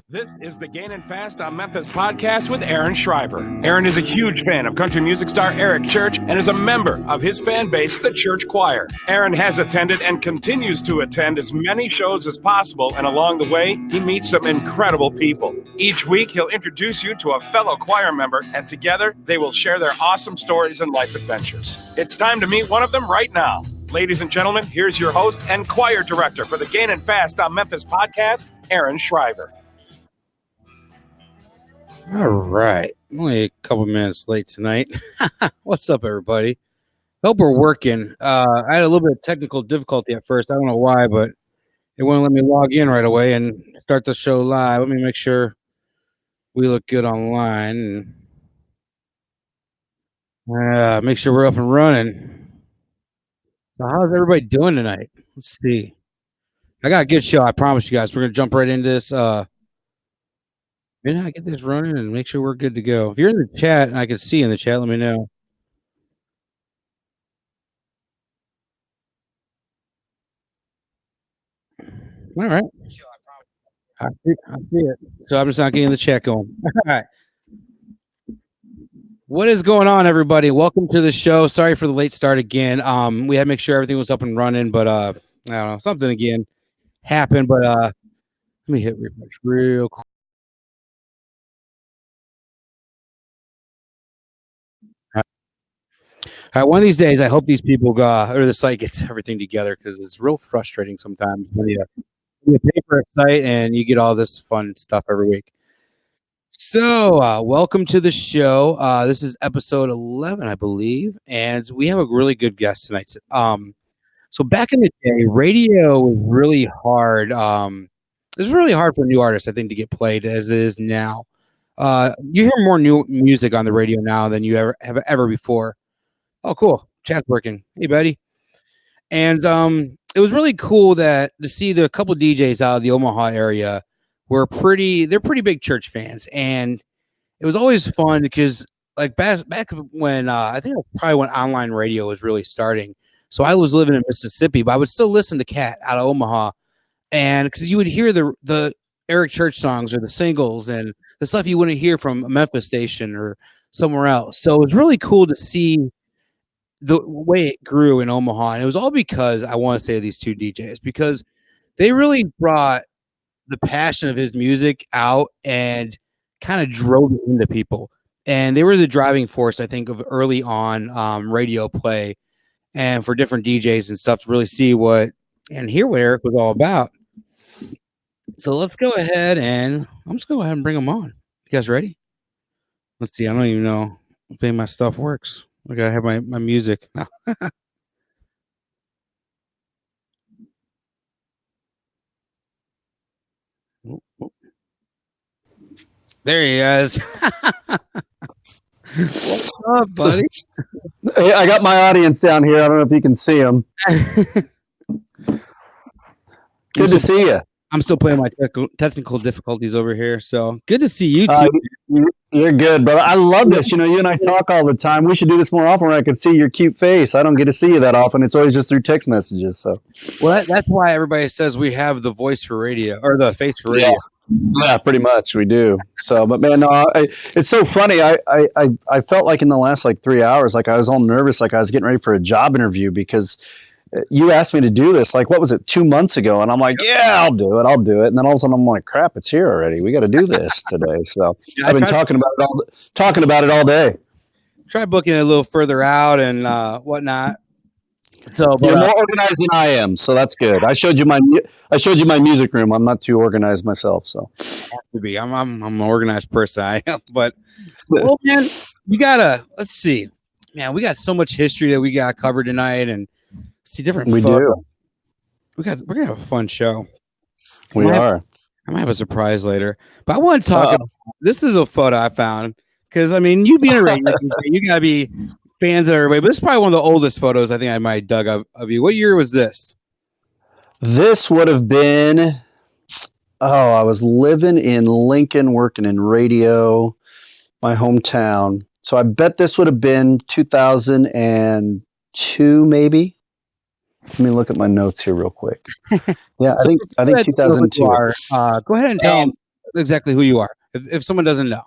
This is the Gainin Fast on Memphis podcast with Aaron Shriver. Aaron is a huge fan of country music star Eric Church and is a member of his fan base, the Church Choir. Aaron has attended and continues to attend as many shows as possible, and along the way, he meets some incredible people. Each week, he'll introduce you to a fellow choir member, and together, they will share their awesome stories and life adventures. It's time to meet one of them right now. Ladies and gentlemen, here's your host and choir director for the Gainin Fast on Memphis podcast, Aaron Shriver. All right. Only a couple minutes late tonight. What's up, everybody? Hope we're working. I had a little bit of technical difficulty at first. I don't know why, but it wouldn't let me log in right away and start the show live. Let me make sure we look good online and make sure we're up and running. So how's everybody doing tonight? Let's see. I got a good show. I promise you guys. We're going to jump right into this. I get this running and make sure we're good to go. If you're in the chat and I can see in the chat, let me know. All right. I see it. So I'm just not getting the chat going. All right. What is going on, everybody? Welcome to the show. Sorry for the late start again. We had to make sure everything was up and running, but I don't know, something again happened. But let me hit refresh real quick. All right, one of these days, I hope these people or the site gets everything together, because it's real frustrating sometimes when you pay for a site and you get all this fun stuff every week. So, welcome to the show. This is episode 11, I believe, and we have a really good guest tonight. So back in the day, radio was really hard. It was really hard for new artists, I think, to get played as it is now. You hear more new music on the radio now than you ever before. Oh, cool. Chat's working. Hey, buddy. And it was really cool to see the couple DJs out of the Omaha area they're pretty big church fans. And it was always fun because, like, back when I think it was probably when online radio was really starting. So I was living in Mississippi, but I would still listen to Cat out of Omaha. And because you would hear the Eric Church songs or the singles and the stuff you wouldn't hear from a Memphis station or somewhere else. So it was really cool to see the way it grew in Omaha. And it was all because I want to say these two DJs, because they really brought the passion of his music out and kind of drove it into people. And they were the driving force, I think, of early on radio play and for different DJs and stuff to really see and hear what Eric was all about. So let's go ahead and I'm just going to go ahead and bring them on. You guys ready? Let's see. I don't even know if any of my stuff works. I gotta have my music now. There he is. What's up, buddy? Hey, I got my audience down here. I don't know if you can see them. Good to see you. I'm still playing my technical difficulties over here, so good to see you too. You're good, brother. I love this. You know, you and I talk all the time. We should do this more often where I can see your cute face. I don't get to see you that often. It's always just through text messages. So, well, that's why everybody says we have the voice for radio or the face for radio. Yeah, pretty much we do. So, but man, no, it's so funny. I felt like in the last 3 hours, I was all nervous, like I was getting ready for a job interview, because you asked me to do this, what was it, 2 months ago? And I'm like, yeah, I'll do it. And then all of a sudden I'm like, crap, it's here already. We got to do this today. So I've been talking about it all day. Try booking it a little further out and whatnot. So you're more organized than I am, so that's good. I showed you my music room. I'm not too organized myself, so have to be. I'm an organized person. I am, but well, man, let's see, man. We got so much history that we got covered tonight, and see different. We do. We're gonna have a fun show. We are. I might have a surprise later, but I want to talk about, this is a photo I found, because I mean, you being a radio, you gotta be fans of everybody, but this is probably one of the oldest photos I think I might have dug up of you. What year was this? This would have been, I was living in Lincoln, working in radio, my hometown. So I bet this would have been 2002, maybe. Let me look at my notes here real quick. Yeah, So I think 2002. go ahead and tell them exactly who you are, if someone doesn't know.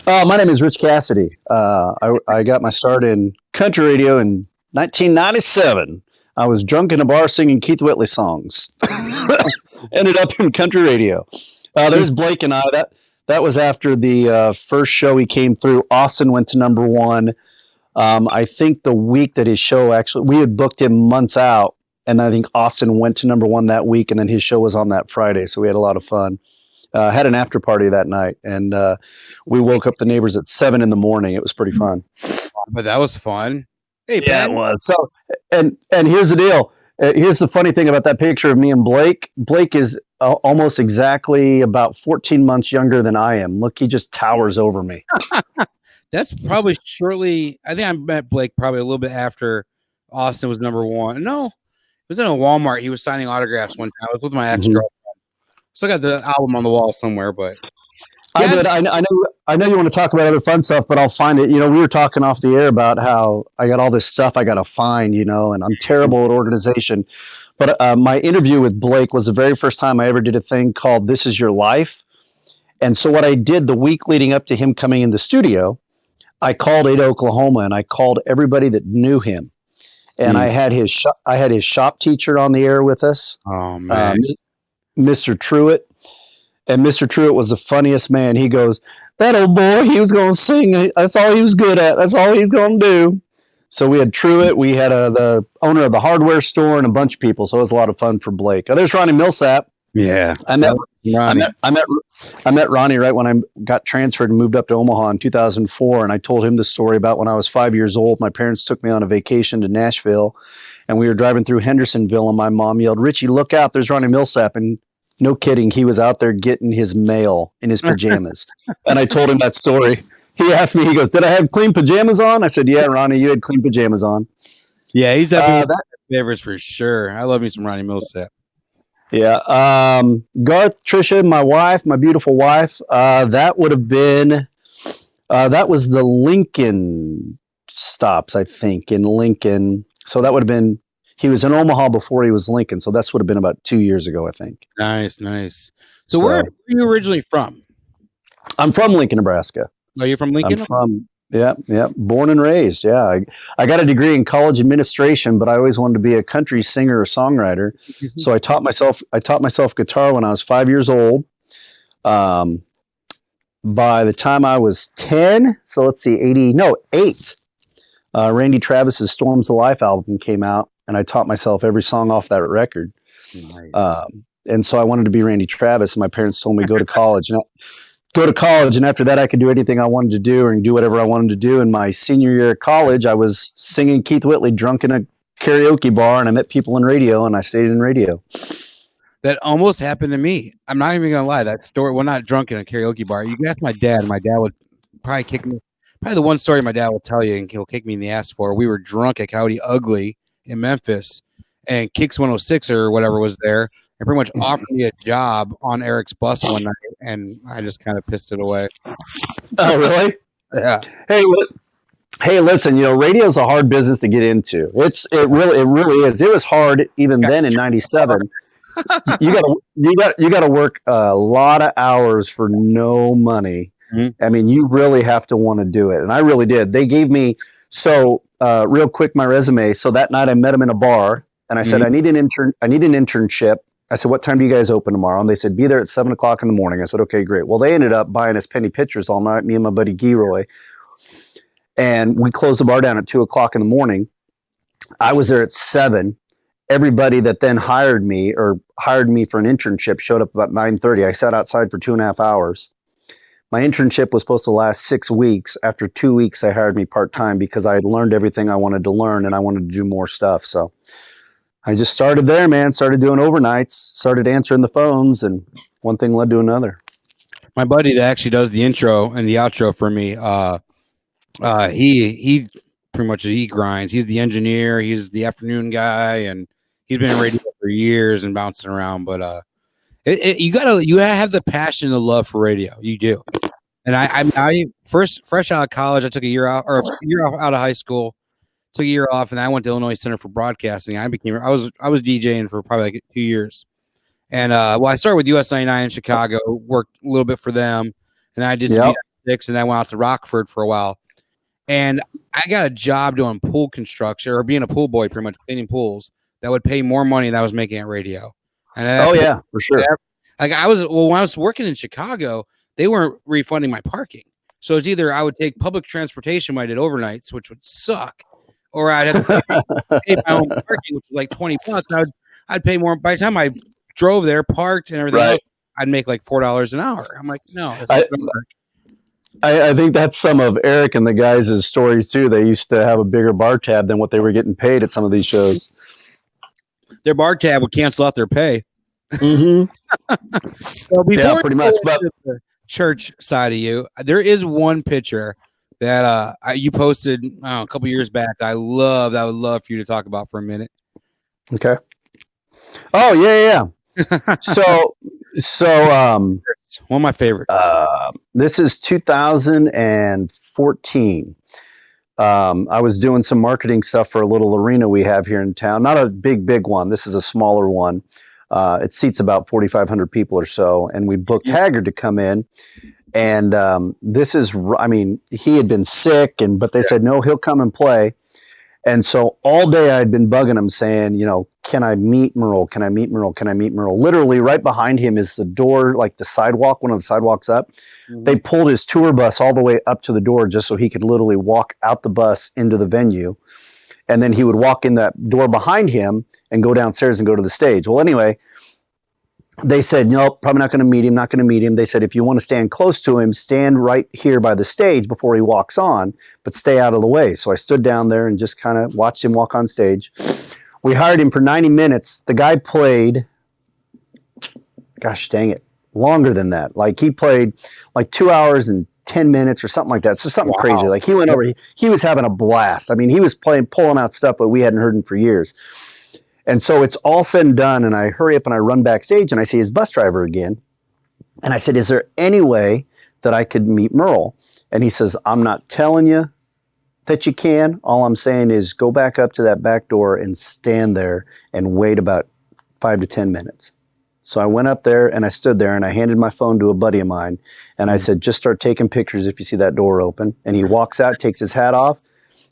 My name is Ritch Cassidy. I got my start in country radio in 1997. I was drunk in a bar singing Keith Whitley songs. Ended up in country radio. There's Blake and I. That was after the first show he came through. Austin went to number one. I think the week that his show actually, we had booked him months out, and I think Austin went to number one that week, and then his show was on that Friday, so we had a lot of fun. Had an after party that night, and we woke up the neighbors at 7 a.m. It was pretty fun. But that was fun. Hey, Yeah, Ben. it was. So, and here's the deal. Here's the funny thing about that picture of me and Blake. Blake is almost exactly about 14 months younger than I am. Look, he just towers over me. That's probably shortly. I think I met Blake probably a little bit after Austin was number one. No, it was in a Walmart. He was signing autographs one time. I was with my ex-girlfriend. Still got the album on the wall somewhere, but I know you want to talk about other fun stuff, but I'll find it. You know, we were talking off the air about how I got all this stuff I got to find, you know, and I'm terrible at organization. But my interview with Blake was the very first time I ever did a thing called This Is Your Life. And so what I did the week leading up to him coming in the studio, I called Ada, Oklahoma, and I called everybody that knew him. And I had his shop teacher on the air with us. Oh, man. Mr. Truitt. And Mr. Truitt was the funniest man. He goes, that old boy, he was going to sing. That's all he was good at. That's all he's going to do. So we had Truitt. We had the owner of the hardware store and a bunch of people. So it was a lot of fun for Blake. Oh, there's Ronnie Millsap. Yeah. I met Ronnie right when I got transferred and moved up to Omaha in 2004. And I told him the story about when I was 5 years old. My parents took me on a vacation to Nashville, and we were driving through Hendersonville, and my mom yelled, Richie, look out, there's Ronnie Millsap. And no kidding, he was out there getting his mail in his pajamas. And I told him that story. He asked me, he goes, did I have clean pajamas on? I said, yeah, Ronnie, you had clean pajamas on. Yeah, he's definitely one of my favorites for sure. I love me some Ronnie Millsap. Yeah. Garth, Trisha, my wife, my beautiful wife, that would have been, that was the Lincoln stops, I think, in Lincoln. So that would have been, he was in Omaha before he was Lincoln. So that's would have been about 2 years ago, I think. Nice. So where are you originally from? I'm from Lincoln, Nebraska. Are you from Lincoln? I'm from, yeah, born and raised. Yeah. I got a degree in college administration, but I always wanted to be a country singer or songwriter. So I taught myself guitar when I was 5 years old. By the time I was 10, so let's see, 8, Randy Travis's Storms of Life album came out, and I taught myself every song off that record. Nice. And so I wanted to be Randy Travis, and my parents told me go to college. And after that, I could do anything I wanted to do and do whatever I wanted to do. In my senior year of college, I was singing Keith Whitley drunk in a karaoke bar, and I met people in radio, and I stayed in radio. That almost happened to me. I'm not even going to lie. That story, well, not drunk in a karaoke bar. You can ask my dad. My dad would probably kick me. Probably the one story my dad will tell you, and he'll kick me in the ass for. We were drunk at Coyote Ugly in Memphis, and Kicks 106 or whatever was there. And pretty much offered me a job on Eric's bus one night, and I just kind of pissed it away. Oh, really? Yeah. Hey, listen, you know, radio is a hard business to get into. It really is. It was hard even then in '97. You got to work a lot of hours for no money. Mm-hmm. I mean, you really have to want to do it, and I really did. They gave me real quick my resume. So that night I met them in a bar, and I said, I need an internship. I said, what time do you guys open tomorrow? And they said, be there at 7 o'clock in the morning. I said, okay, great. Well, they ended up buying us penny pictures all night, me and my buddy Giroy. And we closed the bar down at 2 o'clock in the morning. I was there at 7. Everybody that then hired me for an internship showed up about 9:30. I sat outside for 2.5 hours. My internship was supposed to last 6 weeks. After 2 weeks, they hired me part-time because I had learned everything I wanted to learn, and I wanted to do more stuff. So I just started there, man. Started doing overnights, started answering the phones, and one thing led to another. My buddy that actually does the intro and the outro for me, he pretty much he grinds. He's the engineer. He's the afternoon guy, and he's been in radio for years and bouncing around. But you have the passion and the love for radio. You do. And I fresh out of college, I took a year out out of high school, took a year off, and I went to Illinois Center for Broadcasting. I was DJing for probably like 2 years. And I started with US 99 in Chicago, worked a little bit for them, and then I did some 6, and I went out to Rockford for a while. And I got a job doing pool construction or being a pool boy, pretty much cleaning pools. That would pay more money than I was making at radio. And for sure. Like when I was working in Chicago, they weren't refunding my parking. So it's either I would take public transportation when I did overnights, which would suck, or I'd have to pay my own parking, which was like $20. I'd pay more. By the time I drove there, parked, and everything else, I'd make like $4 an hour. I'm like, no. I think that's some of Eric and the guys' stories too. They used to have a bigger bar tab than what they were getting paid at some of these shows. Their bar tab would cancel out their pay. Mm-hmm. So before pretty much. But the church side of you, there is one picture that you posted a couple years back. I would love for you to talk about for a minute. Okay. Oh yeah. So one of my favorites. This is 2014. I was doing some marketing stuff for a little arena we have here in town. Not a big one. This is a smaller one. It seats about 4,500 people or so. And we booked Haggard to come in. And he had been sick, but they said, no, he'll come and play. And so all day I'd been bugging him saying, can I meet Merle? Can I meet Merle? Can I meet Merle? Literally right behind him is the door, like the sidewalk, one of the sidewalks up. Mm-hmm. They pulled his tour bus all the way up to the door just so he could literally walk out the bus into the venue. And then he would walk in that door behind him and go downstairs and go to the stage. Well, anyway, they said, nope, probably not going to meet him. They said, if you want to stand close to him, stand right here by the stage before he walks on, but stay out of the way. So I stood down there and just kind of watched him walk on stage. We hired him for 90 minutes. The guy played, gosh dang it, longer than that. Like he played like 2 hours and 10 minutes or something like that. So something crazy. Like he went over, he was having a blast. I mean, he was pulling out stuff, but we hadn't heard him for years. And so it's all said and done, and I hurry up and I run backstage, and I see his bus driver again. And I said, is there any way that I could meet Merle? And he says, I'm not telling you that you can. All I'm saying is go back up to that back door and stand there and wait about 5 to 10 minutes. So I went up there, and I stood there, and I handed my phone to a buddy of mine, and I said, just start taking pictures if you see that door open. And he walks out, takes his hat off.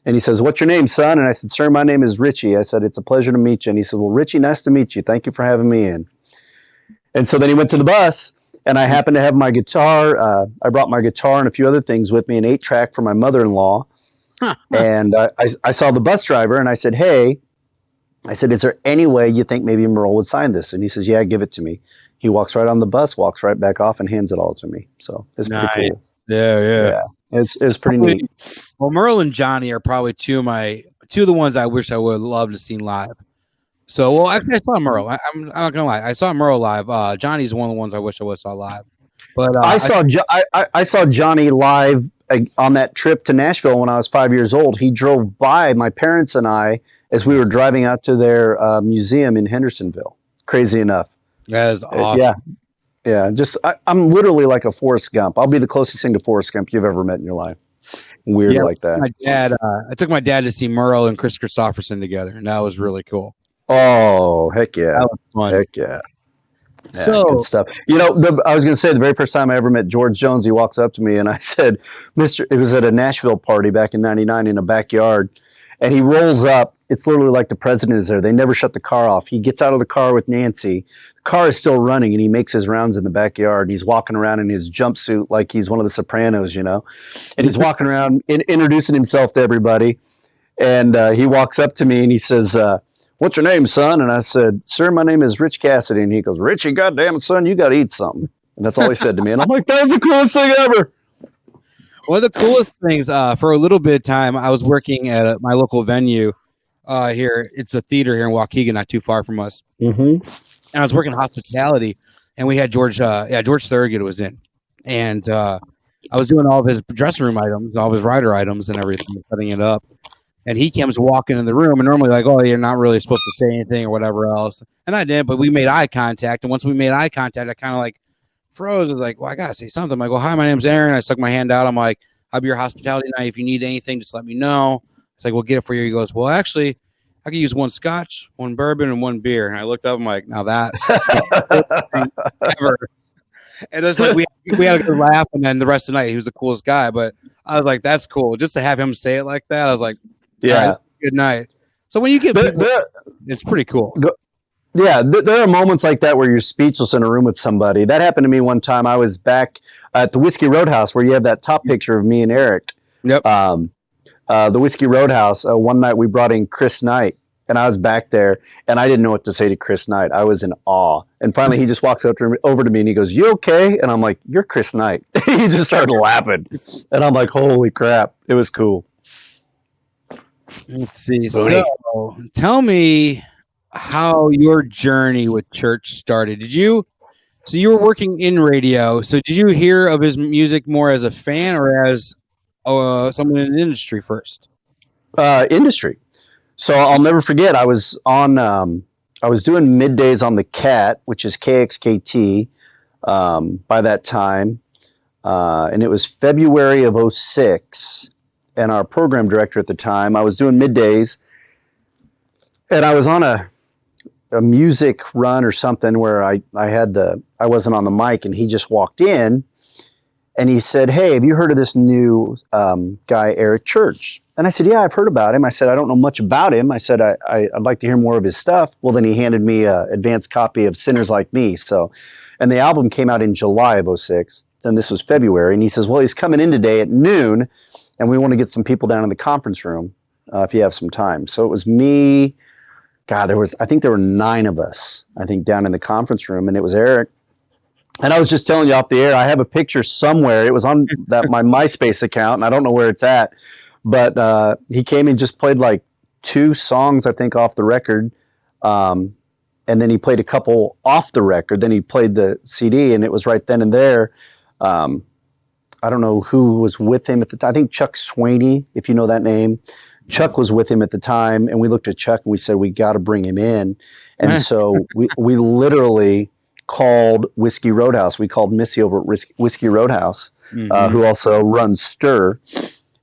And he says, what's your name, son? And I said, sir, my name is Richie. I said, it's a pleasure to meet you. And he said, well, Richie, nice to meet you. Thank you for having me in. And so then he went to the bus, and I happened to have my guitar. I brought my guitar and a few other things with me, an 8-track for my mother-in-law. And I saw the bus driver, and I said, hey, is there any way you think maybe Merle would sign this? And he says, yeah, give it to me. He walks right on the bus, walks right back off, and hands it all to me. So it's pretty cool. Yeah. It's pretty neat. Well, Merle and Johnny are probably two of the ones I wish I would have loved to see live. So, I saw Merle. I'm not gonna lie, I saw Merle live. Johnny's one of the ones I wish I would have saw live. But I saw Johnny live on that trip to Nashville when I was 5 years old. He drove by my parents and I as we were driving out to their museum in Hendersonville. Crazy enough. That is awesome. Yeah, I'm literally like a Forrest Gump. I'll be the closest thing to Forrest Gump you've ever met in your life. Weird like that. I took my dad to see Merle and Chris Christopherson together, and that was really cool. Oh, heck yeah. That was fun. Heck yeah. So good stuff. I was going to say the very first time I ever met George Jones, he walks up to me and I said, it was at a Nashville party back in 99 in a backyard. And he rolls up. It's literally like the president is there. They never shut the car off. He gets out of the car with Nancy. The car is still running, and he makes his rounds in the backyard. He's walking around in his jumpsuit like he's one of the Sopranos, And he's walking around introducing himself to everybody. And he walks up to me, and he says, what's your name, son? And I said, sir, my name is Ritch Cassidy. And he goes, Richie, goddamn it, son, you got to eat something. And that's all he said to me. And I'm like, that was the coolest thing ever. One of the coolest things, for a little bit of time, I was working at my local venue here. It's a theater here in Waukegan, not too far from us. Mm-hmm. And I was working hospitality, and we had George Thorogood was in. And I was doing all of his dressing room items, all of his rider items and everything, setting it up. And he comes walking in the room, and normally like, oh, you're not really supposed to say anything or whatever else. And I did, but we made eye contact. And once we made eye contact, I kind of like froze. I was like, well, I gotta say something. I'm like, well, hi, my name's Aaron. I stuck my hand out. I'm like, I'll be your hospitality tonight. If you need anything, just let me know. It's like, we'll get it for you. He goes, well, actually, I could use 1 scotch, 1 bourbon, and 1 beer. And I looked up. I'm like, now that ever. And it's like we had a good laugh, and then the rest of the night he was the coolest guy. But I was like, that's cool. Just to have him say it like that, I was like, Yeah. right, good night. So when you get people, it's pretty cool. Yeah, there are moments like that where you're speechless in a room with somebody. That happened to me one time. I was back at the Whiskey Roadhouse where you have that top picture of me and Eric. Yep. The Whiskey Roadhouse. One night we brought in Chris Knight, and I was back there, and I didn't know what to say to Chris Knight. I was in awe. And finally, he just walks over to me, and he goes, "You okay?" And I'm like, "You're Chris Knight." He just started laughing, and I'm like, "Holy crap!" It was cool. Let's see. So, tell me how your journey with church started. So you were working in radio. So did you hear of his music more as a fan or as someone in the industry first? Industry. So I'll never forget. I was on. I was doing middays on the Cat, which is KXKT, by that time, and it was February of 2006. And our program director at the time, I was doing middays, and I was on a music run or something where I wasn't on the mic, and he just walked in, and he said, "Hey, have you heard of this new guy, Eric Church?" And I said, "Yeah, I've heard about him." I said, "I don't know much about him." I said, I'd like to hear more of his stuff. Well, then he handed me an advanced copy of Sinners Like Me. And the album came out in July of 2006, and this was February, and he says, "Well, he's coming in today at noon, and we want to get some people down in the conference room if you have some time." So it was me. God, I think there were 9 of us, I think, down in the conference room, and it was Eric. And I was just telling you off the air, I have a picture somewhere. It was on my MySpace account, and I don't know where it's at. But he came and just played like 2 songs, I think, off the record. And then he played a couple off the record. Then he played the CD, and it was right then and there. I don't know who was with him at the time. I think Chuck Swaney, if you know that name. Chuck was with him at the time, and we looked at Chuck and we said, we got to bring him in. And so we literally called Whiskey Roadhouse. We called Missy over at Whiskey Roadhouse, who also runs Stir.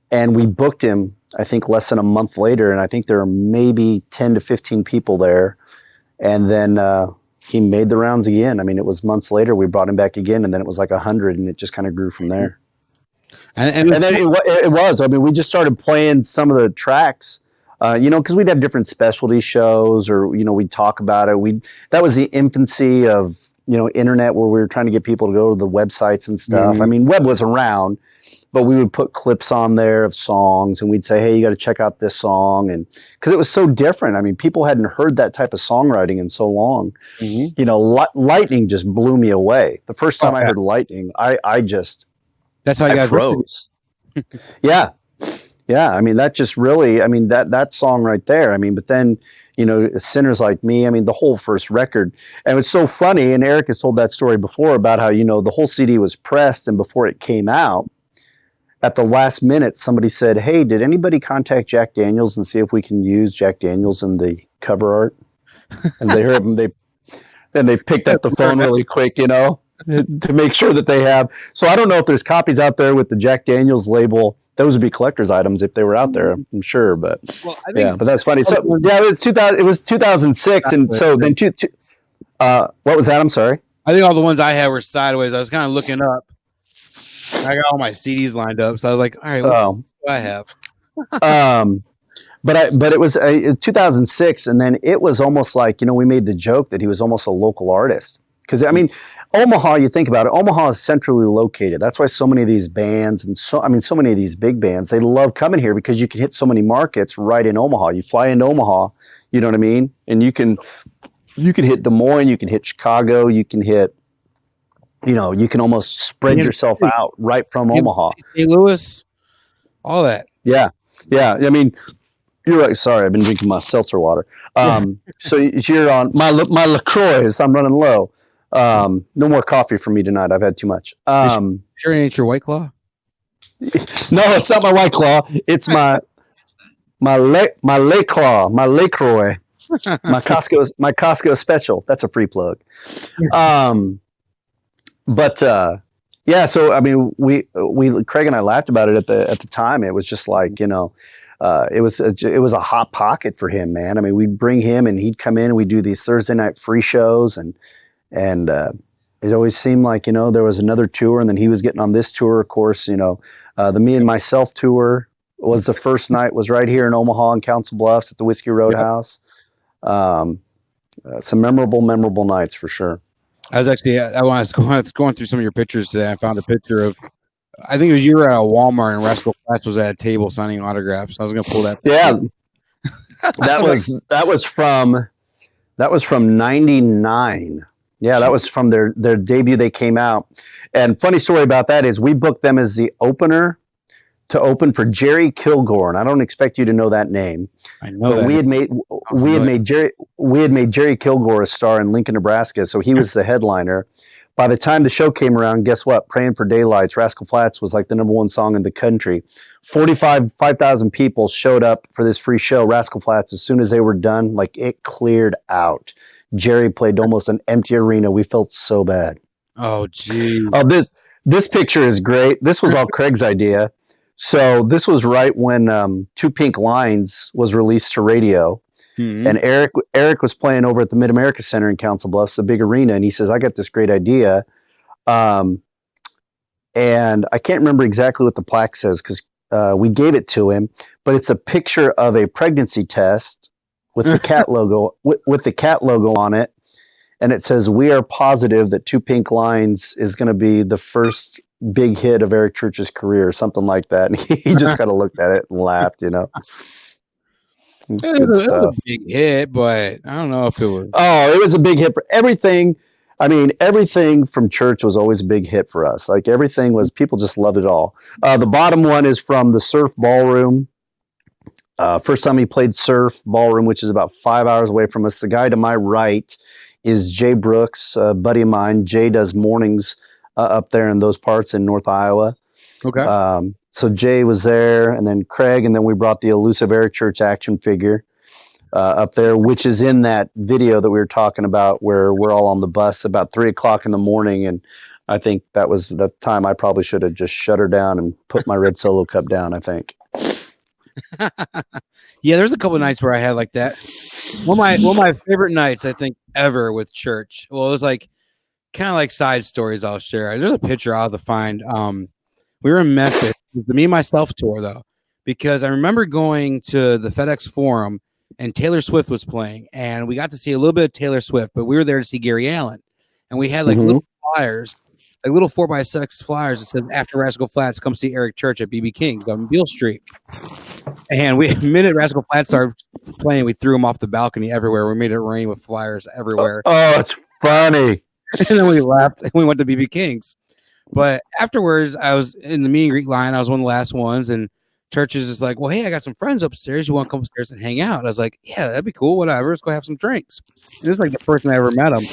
And we booked him, I think, less than a month later. And I think there were maybe 10 to 15 people there. And then he made the rounds again. I mean, it was months later. We brought him back again, and then it was like 100, and it just kind of grew from there. And then it was. I mean, we just started playing some of the tracks, because we'd have different specialty shows, or we'd talk about it. That was the infancy of internet, where we were trying to get people to go to the websites and stuff. I mean, web was around, but we would put clips on there of songs, and we'd say, "Hey, you got to check out this song," and because it was so different. I mean, people hadn't heard that type of songwriting in so long. Lightning just blew me away. The first time I heard Lightning, I just. That's how you guys froze. Yeah. I mean, that just really, that song right there. I mean, but then, Sinners Like Me, I mean, the whole first record. And it's so funny, and Eric has told that story before about how, the whole CD was pressed, and before it came out, at the last minute, somebody said, "Hey, did anybody contact Jack Daniels and see if we can use Jack Daniels in the cover art?" And they heard him, they picked up the phone really quick, to make sure that they have. So I don't know if there's copies out there with the Jack Daniels label. Those would be collector's items if they were out there, I'm sure. But but that's funny. So it was 2006, and so then what was that? I'm sorry. I think all the ones I had were sideways. I was kind of looking up. I got all my CDs lined up, so I was like, all right, what do I have? But it was 2006, and then it was almost like we made the joke that he was almost a local artist. Because, I mean, Omaha, you think about it, Omaha is centrally located. That's why so many of these bands and so many of these big bands, they love coming here because you can hit so many markets right in Omaha. You fly into Omaha, you know what I mean? And you can hit Des Moines, you can hit Chicago, you can hit, you can almost spread yourself out right from Omaha. St. Louis, all that. Yeah. I mean, you're right. Sorry, I've been drinking my seltzer water. So you're on my LaCroix. I'm running low. No more coffee for me tonight. I've had too much. Sure it ain't your White Claw? No, it's not my White Claw. It's my LaCroix, my LaCroix, my Costco special. That's a free plug. But yeah, so I mean, we Craig and I laughed about it at the time. It was just like, it was a hot pocket for him, man. I mean, we'd bring him and he'd come in and we'd do these Thursday night free shows, and it always seemed like, there was another tour, and then he was getting on this tour. Of course, the Me and Myself tour was the first night, was right here in Omaha and Council Bluffs at the Whiskey Roadhouse. Some memorable nights for sure. I was going through some of your pictures today. I found a picture of, I think it was you were at a Walmart and Rascal Flatts was at a table signing autographs. I was going to pull that. Yeah, that was from '99. Yeah, that was from their debut. They came out, and funny story about that is we booked them as the opener to open for Jerry Kilgore, and I don't expect you to know that name. I know, but that. we had made Jerry Kilgore a star in Lincoln, Nebraska, so he was the headliner. By the time the show came around, guess what? Praying for Daylights, Rascal Flatts was like the #1 song in the country. 5,000 people showed up for this free show. Rascal Flatts, as soon as they were done, like it cleared out. Jerry played almost an empty arena. We felt so bad. Oh, gee. Oh, this picture is great. This was all Craig's idea. So this was right when Two Pink Lines was released to radio. Mm-hmm. And Eric was playing over at the Mid-America Center in Council Bluffs, the big arena, and he says, I got this great idea. And I can't remember exactly what the plaque says because we gave it to him, but it's a picture of a pregnancy test with the cat logo with the cat logo on it. And it says, we are positive that Two Pink Lines is going to be the first big hit of Eric Church's career, or something like that. And he just kind of looked at it and laughed, It was a big hit, but I don't know if it was. Oh, it was a big hit for everything. I mean, everything from Church was always a big hit for us. Like everything was, people just loved it all. The bottom one is from the Surf Ballroom. First time he played Surf Ballroom, which is about 5 hours away from us. The guy to my right is Jay Brooks, a buddy of mine. Jay does mornings up there in those parts in North Iowa. Okay. So Jay was there, and then Craig, and then we brought the elusive Eric Church action figure up there, which is in that video that we were talking about where we're all on the bus about 3:00 in the morning. And I think that was the time I probably should have just shut her down and put my red Solo cup down, I think. Yeah, there's a couple of nights where I had like that. One of my favorite nights, I think, ever with Church. Well, it was like kind of like side stories I'll share. There's a picture I'll have to find. We were in Memphis, the Me and Myself tour, though, because I remember going to the FedEx Forum and Taylor Swift was playing, and we got to see a little bit of Taylor Swift, but we were there to see Gary Allan, and we had like little flyers, like little 4x6 flyers that said, after Rascal Flatts, come see Eric Church at BB King's on Beale Street. And the minute Rascal Flatts started playing, we threw them off the balcony everywhere. We made it rain with flyers everywhere. Oh, it's funny. And then we left and we went to BB King's. But afterwards, I was in the meet and greet line. I was one of the last ones, and Church is just like, well, hey, I got some friends upstairs. You want to come upstairs and hang out? I was like, yeah, that'd be cool. Whatever. Let's go have some drinks. And it was like the first time I ever met him.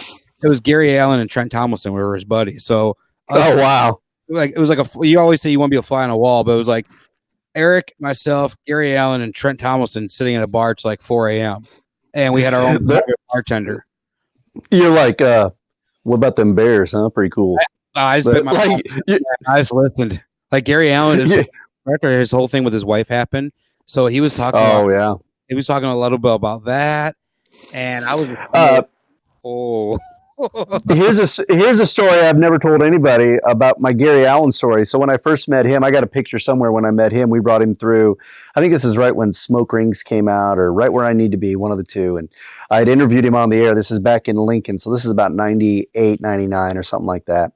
It was Gary Allan and Trent Tomlinson. We were his buddies. So, wow. Like, it was like you always say you want to be a fly on a wall, but it was like Eric, myself, Gary Allan, and Trent Tomlinson sitting at a bar till like 4 a.m. And we had our own bartender. You're like, what about them Bears, huh? Pretty cool. I just listened. Like Gary Allan, after his whole thing with his wife happened, so he was talking. He was talking a little bit about that, and I was. Here's a story I've never told anybody about my Gary Allan story. So when I first met him, I got a picture somewhere when I met him. We brought him through. I think this is right when Smoke Rings came out, or right where I Need to Be, one of the two. And I had interviewed him on the air. This is back in Lincoln. So this is about 98, 99 or something like that.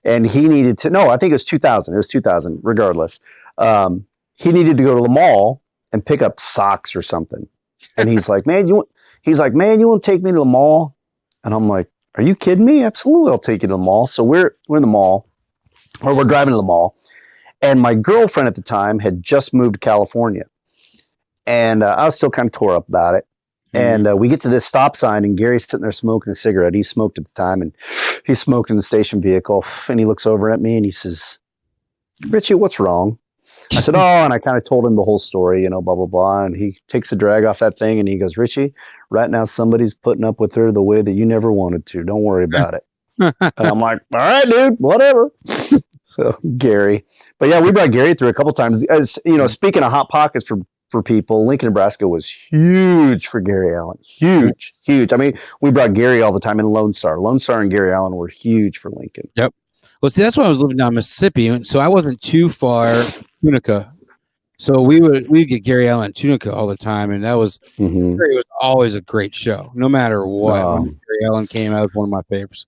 And he needed to, no, I think it was 2000. It was 2000, regardless. He needed to go to the mall and pick up socks or something. And he's like, man, you want to take me to the mall? And I'm like, are you kidding me? Absolutely, I'll take you to the mall. So we're in the mall, or we're driving to the mall. And my girlfriend at the time had just moved to California. And I was still kind of tore up about it. Mm-hmm. And we get to this stop sign, and Gary's sitting there smoking a cigarette. He smoked at the time, and he smoked in the station vehicle. And he looks over at me, and he says, Richie, what's wrong? I said, and I kind of told him the whole story, blah, blah, blah. And he takes the drag off that thing, and he goes, Richie, right now somebody's putting up with her the way that you never wanted to. Don't worry about it. And I'm like, all right, dude, whatever. So Gary, but yeah, we brought Gary through a couple times. As you know, speaking of hot pockets for people, Lincoln, Nebraska was huge for Gary Allen. Huge. I mean, we brought Gary all the time in Lone Star. Lone Star and Gary Allen were huge for Lincoln. Yep. Well, see, that's when I was living down Mississippi, so I wasn't too far Tunica. So we'd get Gary Allen at Tunica all the time, and that was it was always a great show, no matter what. When Gary Allen came out, was one of my favorites.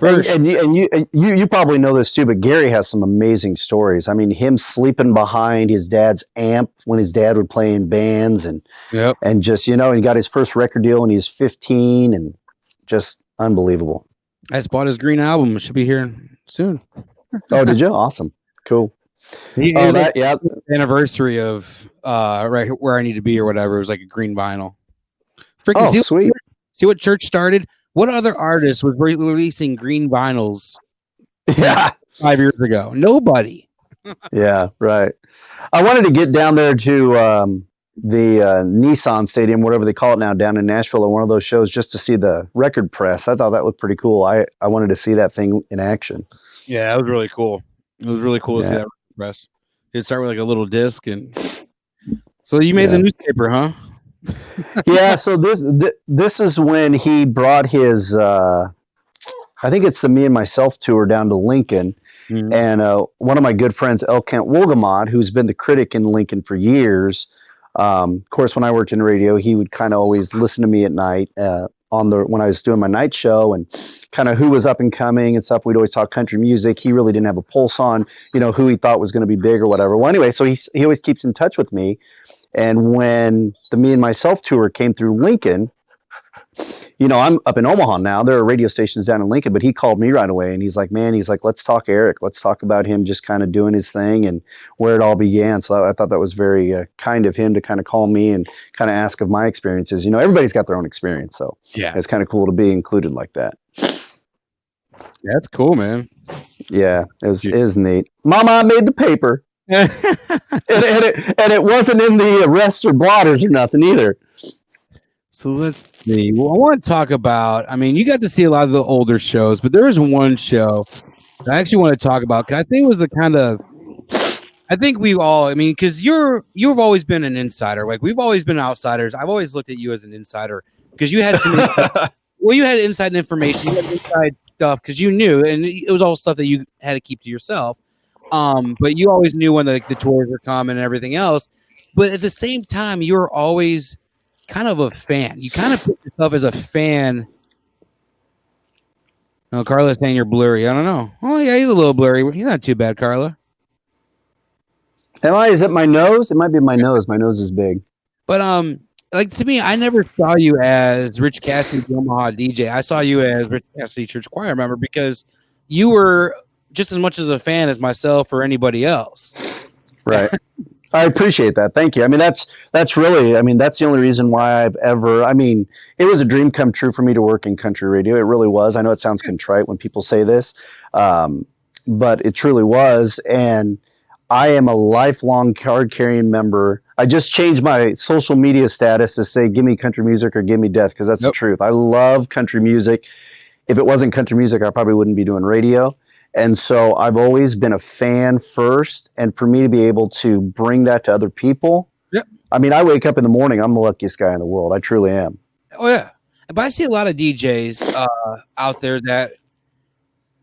And you probably know this too, but Gary has some amazing stories. I mean, him sleeping behind his dad's amp when his dad would play in bands, and just and he got his first record deal when he was 15, and just unbelievable. I just bought his Green album. It should be here soon. Oh, did you? Awesome, cool. Anniversary of right where I Need to Be or whatever. It was like a green vinyl. Freaking sweet. See what church started? What other artist was releasing green vinyls? 5 years ago. Nobody. Yeah, right. I wanted to get down there to the Nissan Stadium, whatever they call it now, down in Nashville, or one of those shows, just to see the record press. I thought that looked pretty cool. I wanted to see that thing in action. Yeah, that was really cool. It was really cool to see that press. It'd start with like a little disc, and so you made the newspaper, huh? Yeah. So this is when he brought his. I think it's the Me and Myself tour down to Lincoln, and one of my good friends, El Kent Wolgamott, who's been the critic in Lincoln for years. Of course, when I worked in radio, he would kind of always listen to me at night when I was doing my night show, and kind of who was up and coming and stuff. We'd always talk country music. He really didn't have a pulse on, who he thought was going to be big or whatever. Well, anyway, so he always keeps in touch with me. And when the Me and Myself tour came through Lincoln, I'm up in Omaha now. There are radio stations down in Lincoln, but he called me right away, and he's like, let's talk Eric. Let's talk about him just kind of doing his thing and where it all began. So I thought that was very kind of him to kind of call me and kind of ask of my experiences. Everybody's got their own experience, so it's kind of cool to be included like that. Yeah, that's cool, man. Yeah, it is neat. Mama, I made the paper. and it wasn't in the arrests or blotters or nothing either. So let's see. Well, I want to talk about, you got to see a lot of the older shows, but there is one show that I actually want to talk about, because I think it was I think we all, because you've always been an insider. Like, we've always been outsiders. I've always looked at you as an insider because you had some you had inside information, you had inside stuff because you knew, and it was all stuff that you had to keep to yourself. But you always knew when the tours were coming and everything else. But at the same time, you were always kind of a fan. You kind of put yourself as a fan. No, Carla's saying you're blurry. I don't know. Oh, yeah, he's a little blurry. He's not too bad, Carla. Am I? Is it my nose? It might be my nose. My nose is big. But to me, I never saw you as Ritch Cassidy, the Omaha DJ. I saw you as Ritch Cassidy Church Choir member, because you were just as much as a fan as myself or anybody else. Right. I appreciate that. Thank you. That's really, that's the only reason why I've ever, it was a dream come true for me to work in country radio. It really was. I know it sounds contrite when people say this, but it truly was. And I am a lifelong card carrying member. I just changed my social media status to say, give me country music or give me death. Cause that's the truth. I love country music. If it wasn't country music, I probably wouldn't be doing radio. And so I've always been a fan first, and for me to be able to bring that to other people. Yep. I wake up in the morning, I'm the luckiest guy in the world. I truly am. Oh yeah. But I see a lot of DJs out there that,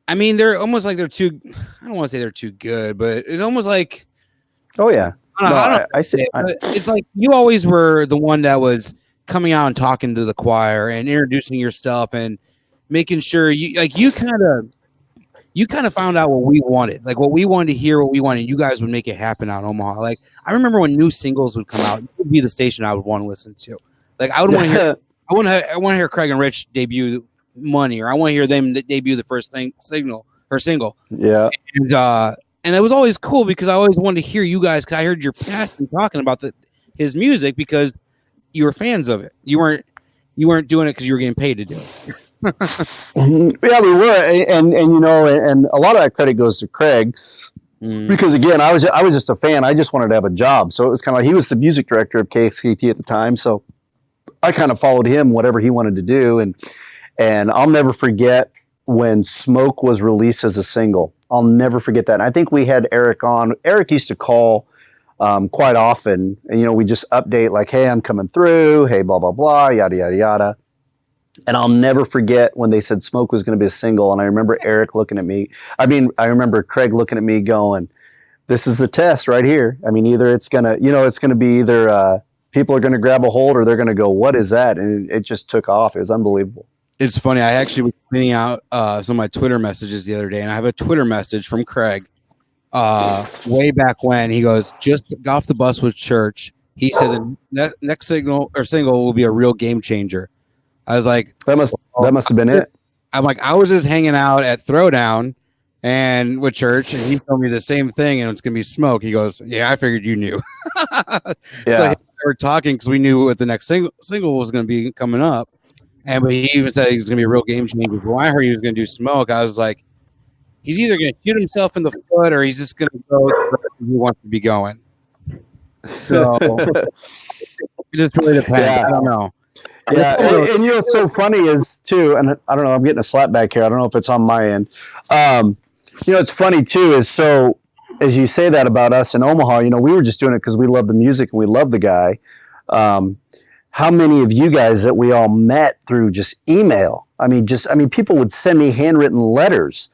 they're almost like they're too, I don't want to say they're too good, but it's almost like, oh yeah. I see. It's like you always were the one that was coming out and talking to the choir and introducing yourself and making sure you kind of found out what we wanted, like what we wanted to hear, what we wanted. You guys would make it happen out in Omaha. Like, I remember when new singles would come out, it would be the station I would want to listen to. Like, I would want to hear, I want to hear Craig and Rich debut Money, or I want to hear them debut the first single. Yeah. And it was always cool because I always wanted to hear you guys, because I heard your passion talking about his music because you were fans of it. You weren't doing it because you were getting paid to do it. Yeah, we were, and a lot of that credit goes to Craig, because again, I was just a fan. I just wanted to have a job, so it was kind of like he was the music director of KXKT at the time, so I kind of followed him, whatever he wanted to do, and I'll never forget when Smoke was released as a single. I'll never forget that. And I think we had Eric on. Eric used to call quite often, and we just update like, "Hey, I'm coming through. Hey, blah blah blah, yada yada yada." And I'll never forget when they said Smoke was going to be a single, and I remember Eric looking at me. I remember Craig looking at me, going, "This is the test right here. I mean, either it's gonna, it's gonna be either people are going to grab a hold, or they're going to go, 'What is that?'" And it just took off. It was unbelievable. It's funny. I actually was cleaning out some of my Twitter messages the other day, and I have a Twitter message from Craig way back when. He goes, "Just got off the bus with church." He said the next single will be a real game changer. I was like, that must have been it. I'm like, I was just hanging out at Throwdown and with church, and he told me the same thing, and it's gonna be Smoke. He goes, "Yeah, I figured you knew." Yeah. So we were talking because we knew what the next single was going to be coming up, but he even said he was going to be a real game changer. When I heard he was going to do Smoke, I was like, he's either going to shoot himself in the foot, or he's just going to go where he wants to be going. So it just really depends. Yeah. I don't know. Yeah, and what's so funny is too, and I don't know, I'm getting a slap back here. I don't know if it's on my end. It's funny too is, so as you say that about us in Omaha, we were just doing it because we love the music and we love the guy. How many of you guys that we all met through just email? I mean, people would send me handwritten letters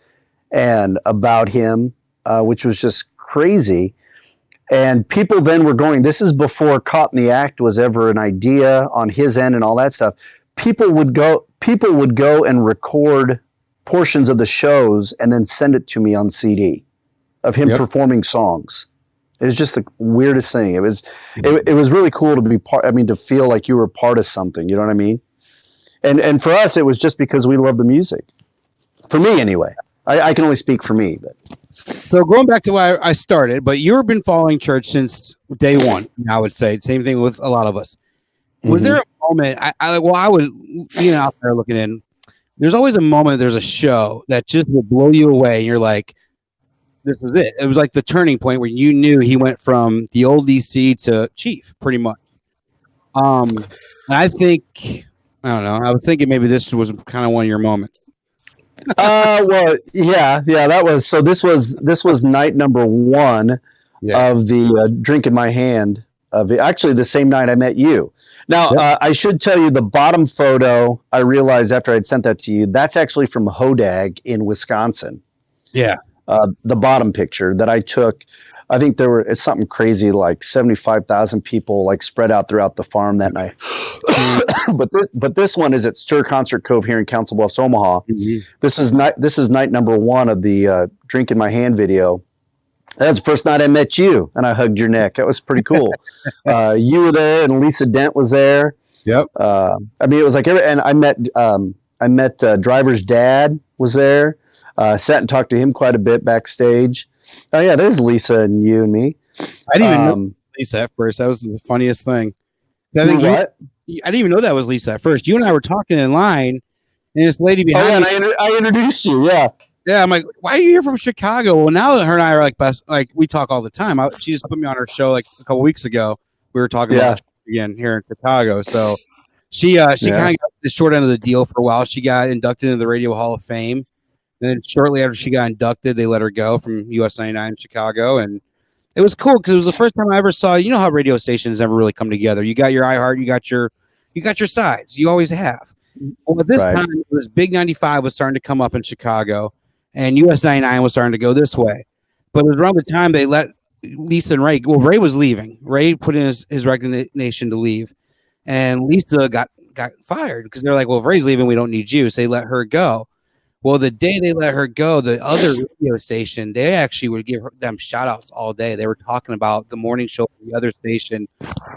and about him, which was just crazy. And people then were going, this is before Caught in the Act was ever an idea on his end and all that stuff. People would go and record portions of the shows and then send it to me on CD of him performing songs. It was just the weirdest thing. It was really cool to be part. I mean, to feel like you were part of something. You know what I mean? And for us, it was just because we love the music. For me, anyway. I can only speak for me. But. So going back to why I started, but you've been following church since day one. I would say same thing with a lot of us. Was there a moment? I would out there looking in. There's always a moment. There's a show that just will blow you away. And you're like, this was it. It was like the turning point where you knew he went from the old DC to chief, pretty much. And I think, I don't know. I was thinking maybe this was kind of one of your moments. Well, yeah, that was, so this was night number one of the Drink in My Hand of it. Actually the same night I met you. Now, I should tell you the bottom photo, I realized after I'd sent that to you, that's actually from Hodag in Wisconsin. Yeah. The bottom picture that I took, I think it's something crazy, like 75,000 people like spread out throughout the farm that night. But this one is at Stir Concert Cove here in Council Bluffs, Omaha. Mm-hmm. This is night number one of the Drink in My Hand video. That was the first night I met you, and I hugged your neck. That was pretty cool. You were there, and Lisa Dent was there. Yep. I mean, it was like and I met Driver's dad was there. Sat and talked to him quite a bit backstage. Oh yeah, there's Lisa and you and me. I didn't even know Lisa at first. That was the funniest thing. I didn't even know that was Lisa at first. You and I were talking in line, and this lady behind me. And I introduced you. Yeah. Yeah, I'm like, why are you here from Chicago? Well, now her and I are like best. Like we talk all the time. She just put me on her show like a couple weeks ago. We were talking about again here in Chicago. So she kind of got the short end of the deal for a while. She got inducted into the Radio Hall of Fame. And then shortly after she got inducted, they let her go from US 99 in Chicago. And it was cool because it was the first time I ever saw, how radio stations never really come together. You got your iHeart, you got your sides. You always have. Well, at this time, it was Big 95 was starting to come up in Chicago, and US 99 was starting to go this way. But it was around the time they let Lisa and Ray, well, Ray was leaving. Ray put in his resignation to leave, and Lisa got fired because they're like, well, if Ray's leaving, we don't need you. So they let her go. Well, the day they let her go, the other radio station, they actually would give them shout outs all day. They were talking about the morning show for the other station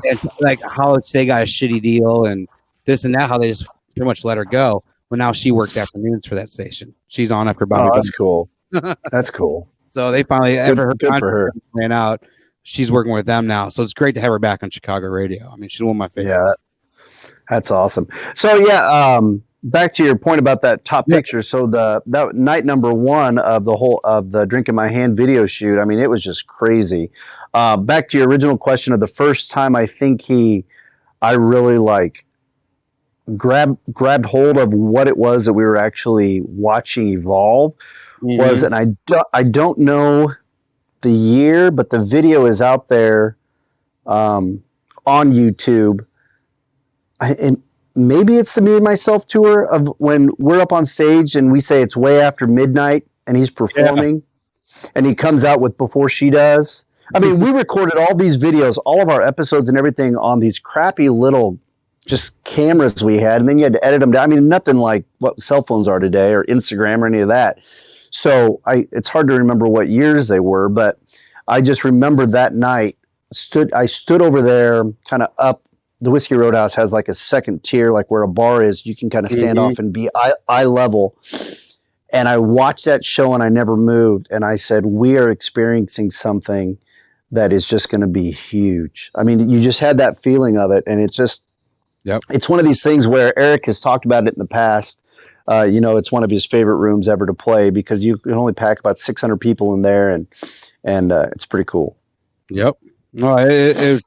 and like how they got a shitty deal and this and that, how they just pretty much let her go. Well, now she works afternoons for that station. She's on after about. Oh, that's cool. That's cool. So they finally, after her good for her. ran out, she's working with them now. So it's great to have her back on Chicago radio. I mean, she's one of my favorites. Yeah, that's awesome. So back to your point about that top picture. So that night number one of the Drink in My Hand video shoot, I mean, it was just crazy. Back to your original question of the first time I think I really like grabbed hold of what it was that we were actually watching evolve was, and I don't know the year, but the video is out there on YouTube. And maybe it's the Me and Myself tour of when we're up on stage and we say it's way after midnight and he's performing and he comes out with Before She Does. I mean, we recorded all these videos, all of our episodes and everything on these crappy little just cameras we had. And then you had to edit them down. I mean, nothing like what cell phones are today or Instagram or any of that. So it's hard to remember what years they were, but I just remember that night I stood over there kind of up. The Whiskey Roadhouse has like a second tier, like where a bar is. You can kind of stand off and be eye level. And I watched that show and I never moved. And I said, we are experiencing something that is just going to be huge. I mean, you just had that feeling of it. And it's just, it's one of these things where Eric has talked about it in the past. It's one of his favorite rooms ever to play because you can only pack about 600 people in there. And it's pretty cool. Yep. No,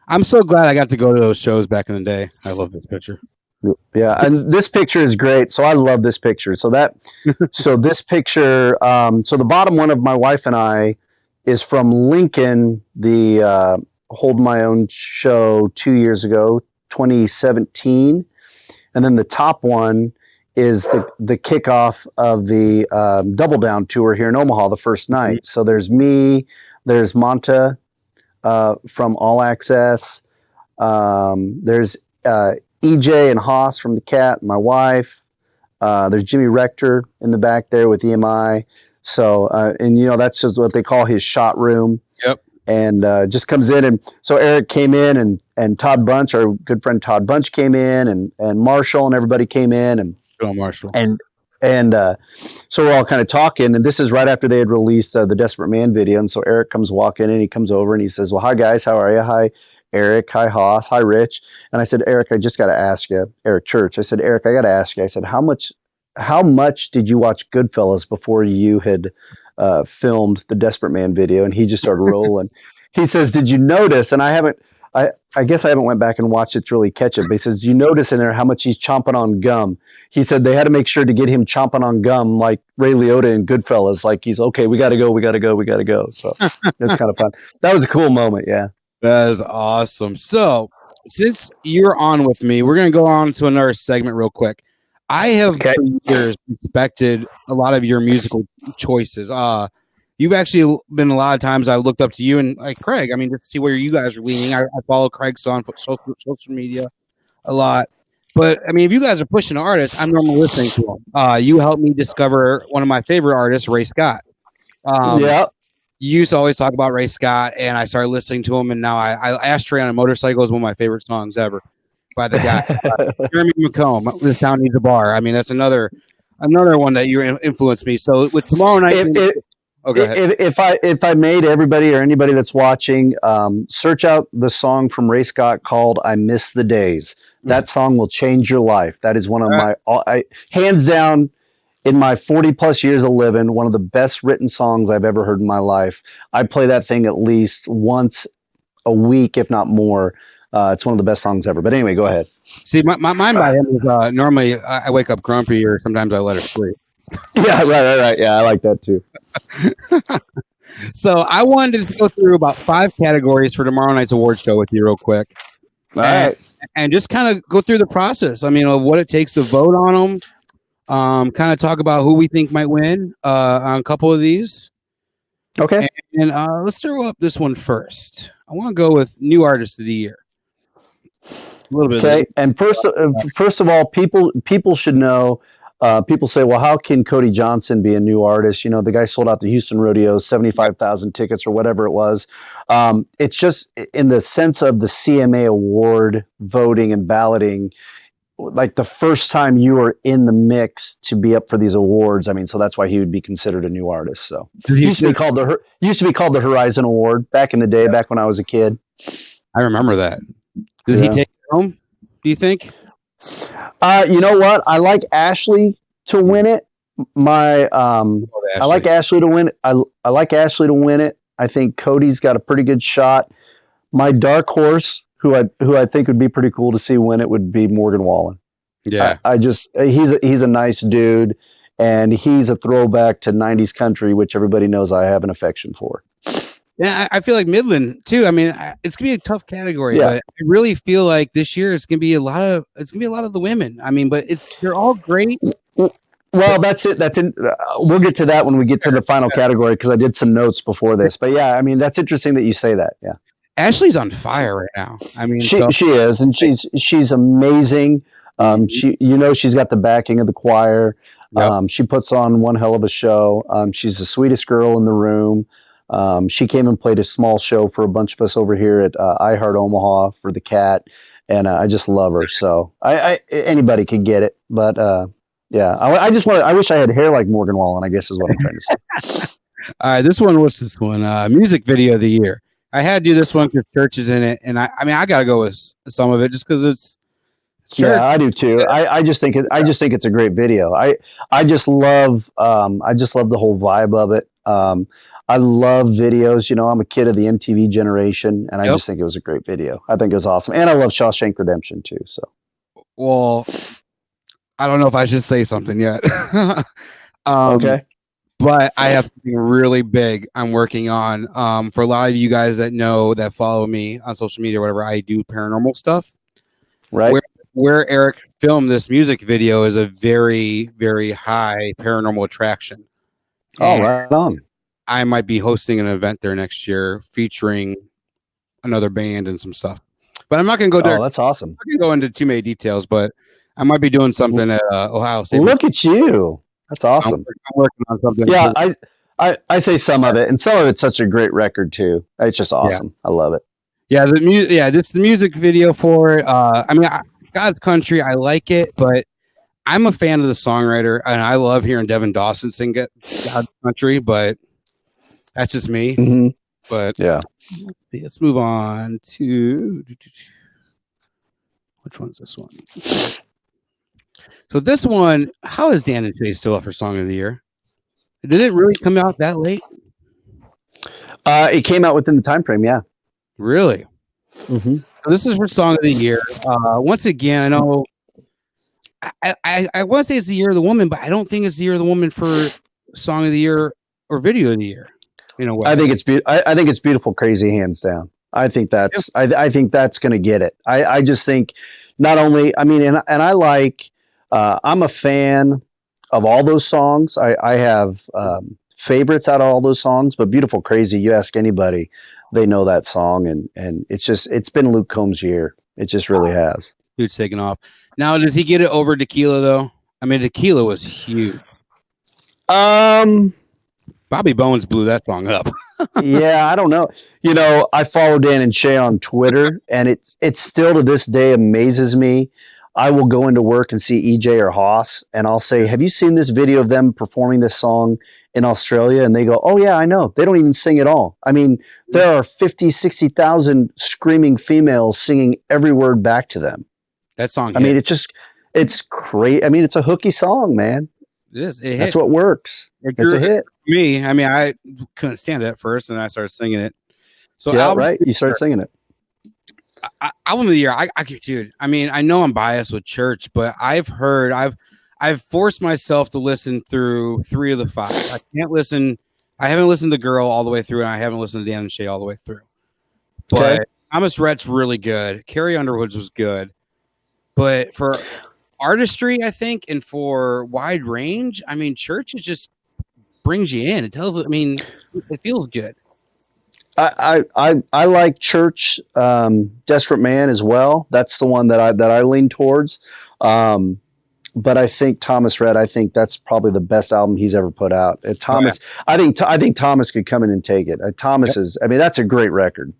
I'm so glad I got to go to those shows back in the day. I love this picture. Yeah, and this picture is great. So I love this picture. So this picture, so the bottom one of my wife and I is from Lincoln, the Hold My Own show 2 years ago, 2017. And then the top one is the kickoff of the Double Down tour here in Omaha the first night. So there's me, there's Monta from All Access. There's EJ and Haas from the Cat, my wife. There's Jimmy Rector in the back there with EMI. So, that's just what they call his shot room. Yep. And just comes in. And so Eric came in and Todd Bunch, our good friend Todd Bunch came in and Marshall and everybody came in. And Marshall. And so we're all kind of talking, and this is right after they had released the Desperate Man video. And so Eric comes walking in, and he comes over and he says, well, hi guys, how are you? Hi, Eric. Hi, Haas. Hi, Rich. And I said, Eric, I just got to ask you, Eric Church. I said, Eric, I got to ask you. I said, how much did you watch Goodfellas before you had filmed the Desperate Man video? And he just started rolling. He says, did you notice? And I guess I haven't went back and watched it to really catch it, but he says, do you notice in there how much he's chomping on gum? He said they had to make sure to get him chomping on gum like Ray Liotta in Goodfellas. Like he's, okay, we got to go. So it's kind of fun. That was a cool moment. Yeah. That is awesome. So since you're on with me, we're going to go on to another segment real quick. I have for years respected a lot of your musical choices. You've actually been a lot of times I looked up to you and like Craig. I mean, just to see where you guys are leaning. I follow Craig's on social media a lot. But I mean, if you guys are pushing artists, I'm normally listening to them. You helped me discover one of my favorite artists, Ray Scott. You used to always talk about Ray Scott, and I started listening to him, and now I Ashtray on a Motorcycle is one of my favorite songs ever by the guy. Jeremy McComb, This Town Needs a Bar. I mean, that's another one that you influenced me. So with tomorrow night. If I made everybody or anybody that's watching search out the song from Ray Scott called I Miss the Days. That song will change your life. That is one of my hands down in my 40 plus years of living, one of the best written songs I've ever heard in my life. I play that thing at least once a week, if not more. It's one of the best songs ever. But anyway, go ahead. See, my mind by him is normally I wake up grumpy or sometimes I let her sleep. Yeah, right. Yeah, I like that too. So I wanted to go through about 5 categories for tomorrow night's award show with you real quick. All right. And just kind of go through the process. I mean, of what it takes to vote on them. Kind of talk about who we think might win on a couple of these. Okay. And let's throw up this one first. I want to go with New Artist of the Year. A little bit. Okay. And first of all, people should know. People say, well, how can Cody Johnson be a new artist? You know, the guy sold out the Houston Rodeo, 75,000 tickets or whatever it was. It's just in the sense of the CMA award voting and balloting, like the first time you were in the mix to be up for these awards. I mean, so that's why he would be considered a new artist. So it used to be called the Horizon Award back in the day, back when I was a kid. I remember that. Does he take it home, do you think? You know what? I like Ashley to win it. I like Ashley to win it. I like Ashley to win it. I think Cody's got a pretty good shot. My dark horse, who I think would be pretty cool to see win it would be Morgan Wallen. Yeah. He's a nice dude, and he's a throwback to 90s country, which everybody knows I have an affection for. Yeah, I feel like Midland too. I mean, it's gonna be a tough category, Yeah. but I really feel like this year it's gonna be a lot of the women. I mean, but they're all great. Well, that's it. We'll get to that when we get to the final category, because I did some notes before this. But yeah, I mean, that's interesting that you say that. Yeah, Ashley's on fire right now. I mean, she is, and she's amazing. She's got the backing of the choir. Yep. She puts on one hell of a show. She's the sweetest girl in the room. She came and played a small show for a bunch of us over here at iHeart Omaha for the Cat, and I just love her. So anybody could get it, but yeah, I wish I had hair like Morgan Wallen, I guess is what I'm trying to say. All right, what's this one? Music video of the year. I had to do this one because church is in it, and I mean I gotta go with some of it just because it's church. Yeah, I do too. I just think it's a great video. I just love the whole vibe of it. I love videos. I'm a kid of the MTV generation, and I just think it was a great video. I think it was awesome, and I love Shawshank Redemption too. So, well, I don't know if I should say something yet. Okay. But I have something really big I'm working on. For a lot of you guys that follow me on social media or whatever, I do paranormal stuff. Right. Where Eric filmed this music video is a very, very high paranormal attraction. Oh, right on. I might be hosting an event there next year featuring another band and some stuff. But I'm not going to go there. Oh, that's awesome. I'm not going to go into too many details, but I might be doing something at Ohio State. Look at you. That's awesome. I'm working on something. Yeah, I say some of it, and some of it's such a great record too. It's just awesome. Yeah. I love it. Yeah, this the music video for it. I mean, God's Country, I like it, but I'm a fan of the songwriter, and I love hearing Devin Dawson sing God's Country, but that's just me. Mm-hmm. But yeah, let's move on to which one's this one? So this one, how is Dan and Shay still up for Song of the Year? Did it really come out that late? It came out within the time frame. Yeah. Really? Mm-hmm. So this is for Song of the Year. Once again, I know I want to say it's the Year of the Woman, but I don't think it's the Year of the Woman for Song of the Year or Video of the Year. I think it's I think it's Beautiful Crazy, hands down. I think that's I think that's going to get it. I just think not only, I mean, and I like, I'm a fan of all those songs. I have favorites out of all those songs, but Beautiful Crazy, you ask anybody, they know that song, and it's been Luke Combs' year. It just really has. Dude's taking off. Now, does he get it over Tequila though? I mean, Tequila was huge. Bobby Bones blew that song up. Yeah, I don't know. I follow Dan and Shay on Twitter, and it's still to this day amazes me. I will go into work and see EJ or Haas, and I'll say, have you seen this video of them performing this song in Australia? And they go, oh yeah, I know. They don't even sing at all. I mean, there are 50, 60,000 screaming females singing every word back to them. That song. I mean, it's great. I mean, it's a hooky song, man. It is. That's what works. It's a hit. Me, I mean, I couldn't stand it at first, and I started singing it. So yeah, right. You started singing it. Album of the year, I dude. I mean, I know I'm biased with church, but I've forced myself to listen through 3 of the 5. I haven't listened to Girl all the way through, and I haven't listened to Dan and Shay all the way through. But okay. Thomas Rhett's really good. Carrie Underwood's was good. But for artistry, I think, and for wide range, I mean, church just brings you in. It feels good. I like Church, Desperate Man as well. That's the one that I lean towards. But I think Thomas Rhett, I think that's probably the best album he's ever put out. Thomas, I think Thomas could come in and take it. Thomas is, I mean, that's a great record.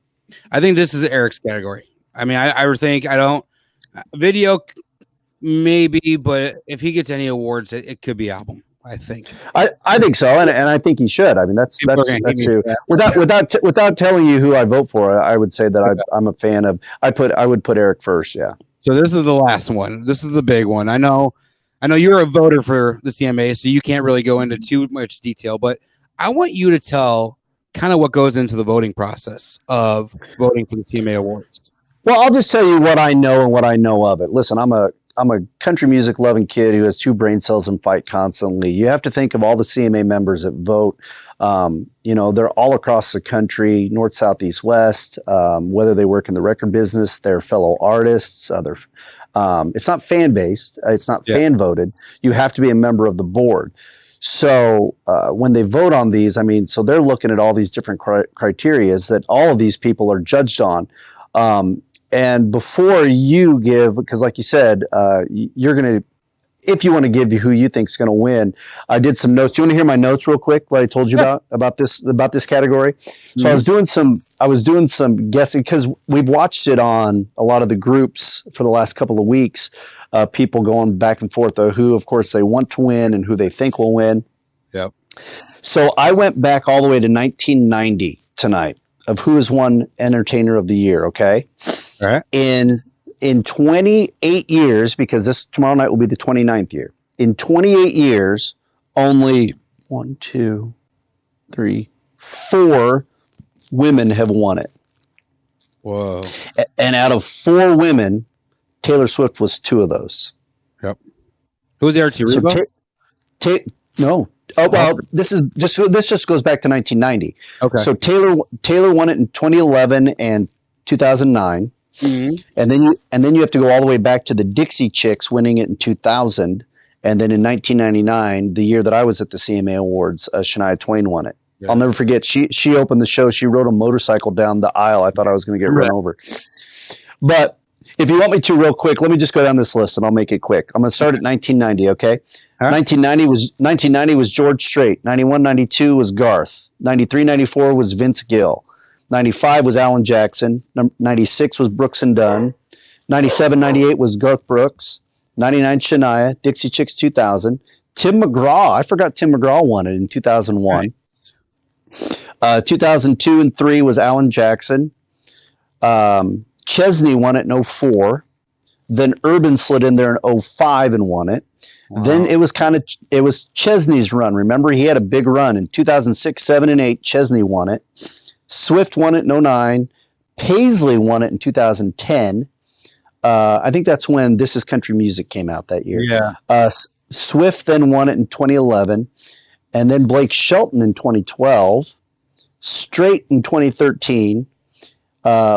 I think this is Eric's category. I mean, I think video maybe, but if he gets any awards, it could be album. I think. I think so, and I think he should. I mean, that's who. Without telling you who I vote for, I would say that I'm a fan of. I would put Eric first. Yeah. So this is the last one. This is the big one. I know you're a voter for the CMA, so you can't really go into too much detail, but I want you to tell kind of what goes into the voting process of voting for the CMA awards. Well, I'll just tell you what I know and what I know of it. Listen, I'm a country music loving kid who has 2 brain cells and fight constantly. You have to think of all the CMA members that vote. They're all across the country, north, south, east, west. Whether they work in the record business, they're fellow artists. It's not fan based. It's not fan voted. You have to be a member of the board. So when they vote on these, so they're looking at all these different criteria that all of these people are judged on. And before you give, because like you said, you're going to, if you want to give who you think is going to win, I did some notes. Do you want to hear my notes real quick? What I told you about this category. So I was doing some guessing because we've watched it on a lot of the groups for the last couple of weeks. People going back and forth of who, of course, they want to win and who they think will win. Yep. So I went back all the way to 1990 tonight of who has won Entertainer of the Year. Okay. All right. In 28 years, because tomorrow night will be the 29th year. In 28 years, only 1, 2, 3, 4 women have won it. Whoa. And out of 4 women, Taylor Swift was 2 of those. Yep. Who's the RT Reba? No. Oh, well, this just goes back to 1990. Okay. So Taylor won it in 2011 and 2009. Mm-hmm. And then you have to go all the way back to the Dixie Chicks winning it in 2000, and then in 1999, the year that I was at the CMA Awards, Shania Twain won it. Yeah. I'll never forget. She opened the show. She rode a motorcycle down the aisle. I thought I was going to get run over. But if you want me to real quick, let me just go down this list and I'll make it quick. I'm going to start at 1990. Okay. Huh? 1990 was George Strait. 91, 92 was Garth. 93, 94 was Vince Gill. 95 was Alan Jackson. 96 was Brooks and Dunn. 97, 98 was Garth Brooks. 99 Shania. Dixie Chicks 2000. Tim McGraw. I forgot Tim McGraw won it in 2001. Right. 2002 and 3 was Alan Jackson. Chesney won it in 04. Then Urban slid in there in 05 and won it. Wow. Then it was Chesney's run. Remember, he had a big run in 2006, 7, and 8. Chesney won it. Swift won it in 09. Paisley won it in 2010. I think that's when This Is Country Music came out that year. Yeah. Swift then won it in 2011. And then Blake Shelton in 2012. Strait in 2013.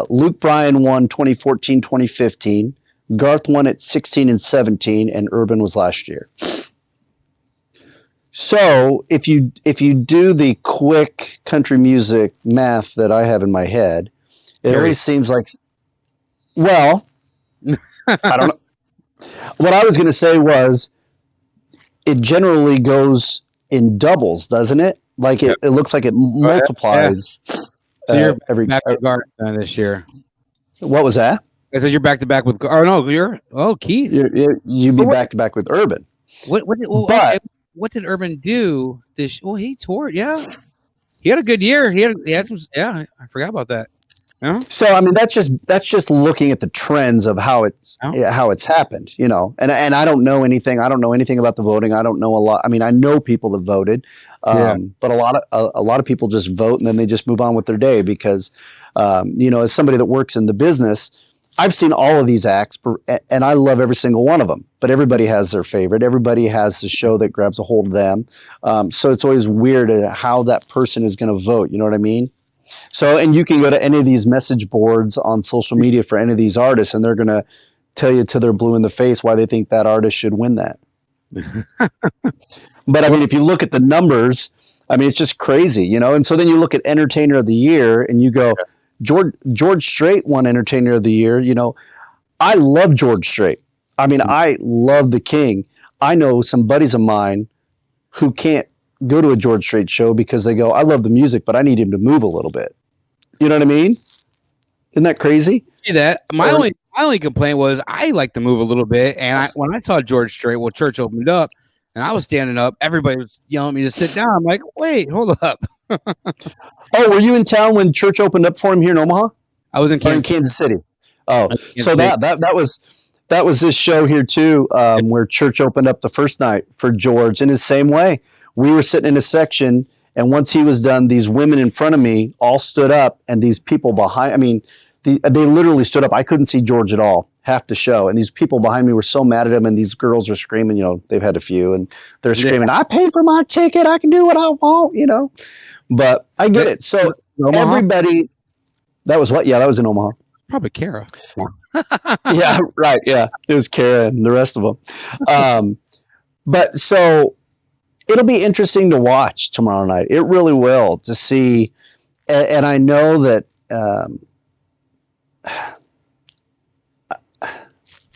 Luke Bryan won 2014, 2015. Garth won it 16 and 17, and Urban was last year. So if you do the quick country music math that I have in my head, it always seems like, well, I don't know. What I was going to say was it generally goes in doubles, doesn't it? Like it looks like it multiplies. Yeah. So you're every back to Garth this year. What was that? I said you're back to back with. Oh no, Keith. You'd be back to back with Urban. What did Urban do this? Well, he toured. Yeah, he had a good year. He had some. Yeah, I forgot about that. Yeah. So I mean, that's just looking at the trends of how it's happened, you know. And I don't know anything. I don't know anything about the voting. I don't know a lot. I mean, I know people that voted, but a lot of people just vote and then they just move on with their day because, as somebody that works in the business, I've seen all of these acts, and I love every single one of them. But everybody has their favorite. Everybody has the show that grabs a hold of them. So it's always weird how that person is going to vote. You know what I mean? So, and you can go to any of these message boards on social media for any of these artists, and they're going to tell you till they're blue in the face why they think that artist should win that. But I mean, if you look at the numbers, I mean, it's just crazy, you know? And so then you look at Entertainer of the Year and you go, George Strait won Entertainer of the Year. You know, I love George Strait. I mean, I love the King. I know some buddies of mine who can't go to a George Strait show because they go, I love the music, but I need him to move a little bit. You know what I mean? Isn't that crazy? My only complaint was I like to move a little bit. And when I saw George Strait, church opened up and I was standing up, everybody was yelling at me to sit down. I'm like, wait, hold up. Oh, were you in town when church opened up for him here in Omaha? I was in Kansas City. Oh, so that was this show here too, where church opened up the first night for George in the same way. We were sitting in a section, and once he was done, these women in front of me all stood up, and these people behind. I mean, they literally stood up. I couldn't see George at all half the show. And these people behind me were so mad at him. And these girls are screaming, they've had a few and they're screaming, I paid for my ticket. I can do what I want, but I get it. So everybody, that was what? Yeah, that was in Omaha. Probably Kara. Yeah, right. Yeah. It was Kara and the rest of them. But so it'll be interesting to watch tomorrow night. It really will, to see. And I know that,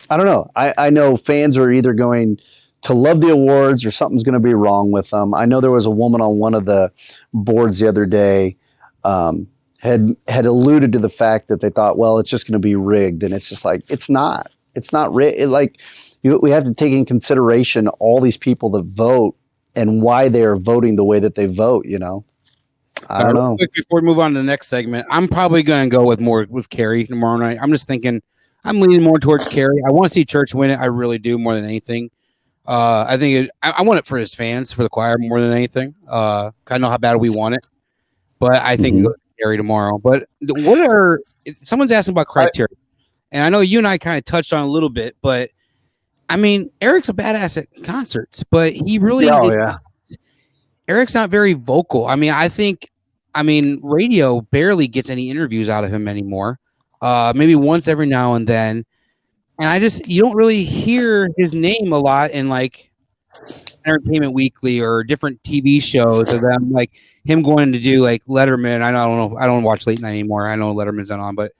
I don't know. I know fans are either going to love the awards or something's going to be wrong with them. I know there was a woman on one of the boards the other day, had alluded to the fact that they thought, well, it's just going to be rigged. And it's just like, it's not rigged. We have to take in consideration all these people that vote and why they are voting the way that they vote, I don't know. Before we move on to the next segment, I'm probably going to go with Carrie tomorrow night. I'm just thinking I'm leaning more towards Carrie. I want to see Church win it. I really do, more than anything. I think I want it for his fans, for the choir, more than anything. I know how bad we want it, but I think Carrie tomorrow. But someone's asking about criteria, and I know you and I kind of touched on a little bit, but I mean, Eric's a badass at concerts, but he really Eric's not very vocal. I mean, radio barely gets any interviews out of him anymore. Maybe once every now and then. And you don't really hear his name a lot in like Entertainment Weekly or different TV shows of them, like him going to do like Letterman. I don't know. I don't watch late night anymore. I know Letterman's not on, but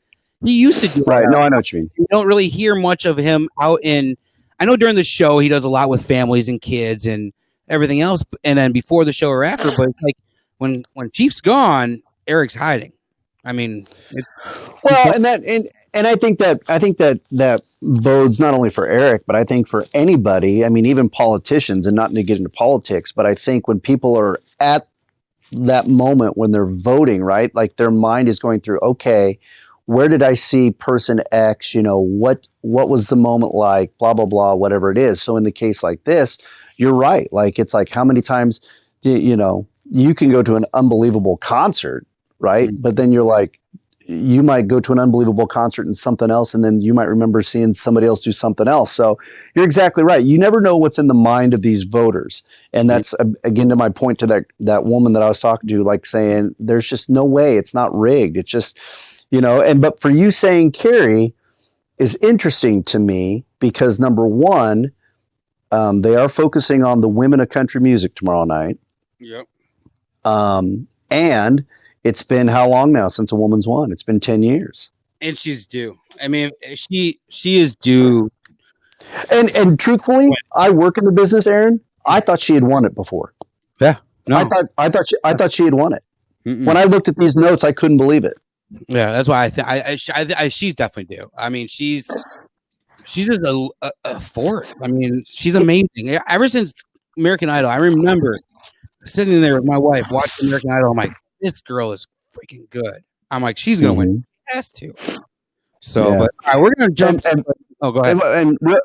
he used to do right. No, I know what you mean. You don't really hear much of him out in. I know during the show he does a lot with families and kids and everything else, and then before the show or after. But it's like when Chief's gone, Eric's hiding. I mean, and I think that bodes not only for Eric, but I think for anybody. I mean, even politicians, and not to get into politics, but I think when people are at that moment when they're voting, right, like their mind is going through, okay, where did I see person X? What was the moment like? Blah blah blah, whatever it is. So in the case like this, you're right. Like it's like how many times you can go to an unbelievable concert. Right. But then you're like, you might go to an unbelievable concert and something else, and then you might remember seeing somebody else do something else. So you're exactly right. You never know what's in the mind of these voters. And that's, again, to my point to that woman that I was talking to, like saying, there's just no way, it's not rigged. It's just, but for you saying Carrie is interesting to me because number one, they are focusing on the women of country music tomorrow night. Yep. And it's been how long now since a woman's won? It's been 10 years. And she's due. I mean, she is due. And truthfully, I work in the business, Aaron. I thought she had won it before. Yeah. No. I thought she had won it. Mm-mm. When I looked at these notes, I couldn't believe it. Yeah, that's why she's definitely due. I mean, she's just a force. I mean, she's amazing. Ever since American Idol, I remember sitting there with my wife watching American Idol. I'm like, this girl is freaking good. I'm like, she's gonna win. She has to. So, but all right, we're gonna jump. Go ahead.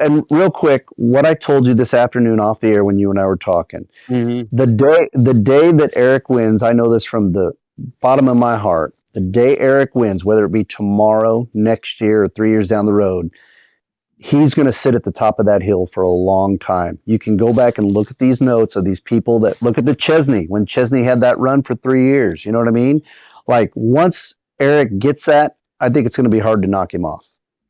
And real quick, what I told you this afternoon off the air when you and I were talking, the day that Eric wins, I know this from the bottom of my heart. The day Eric wins, whether it be tomorrow, next year, or 3 years down the road, he's going to sit at the top of that hill for a long time. You can go back and look at these notes of these people that look at the Chesney, when Chesney had that run for 3 years. You know what I mean? Like once Eric gets that, I think it's going to be hard to knock him off.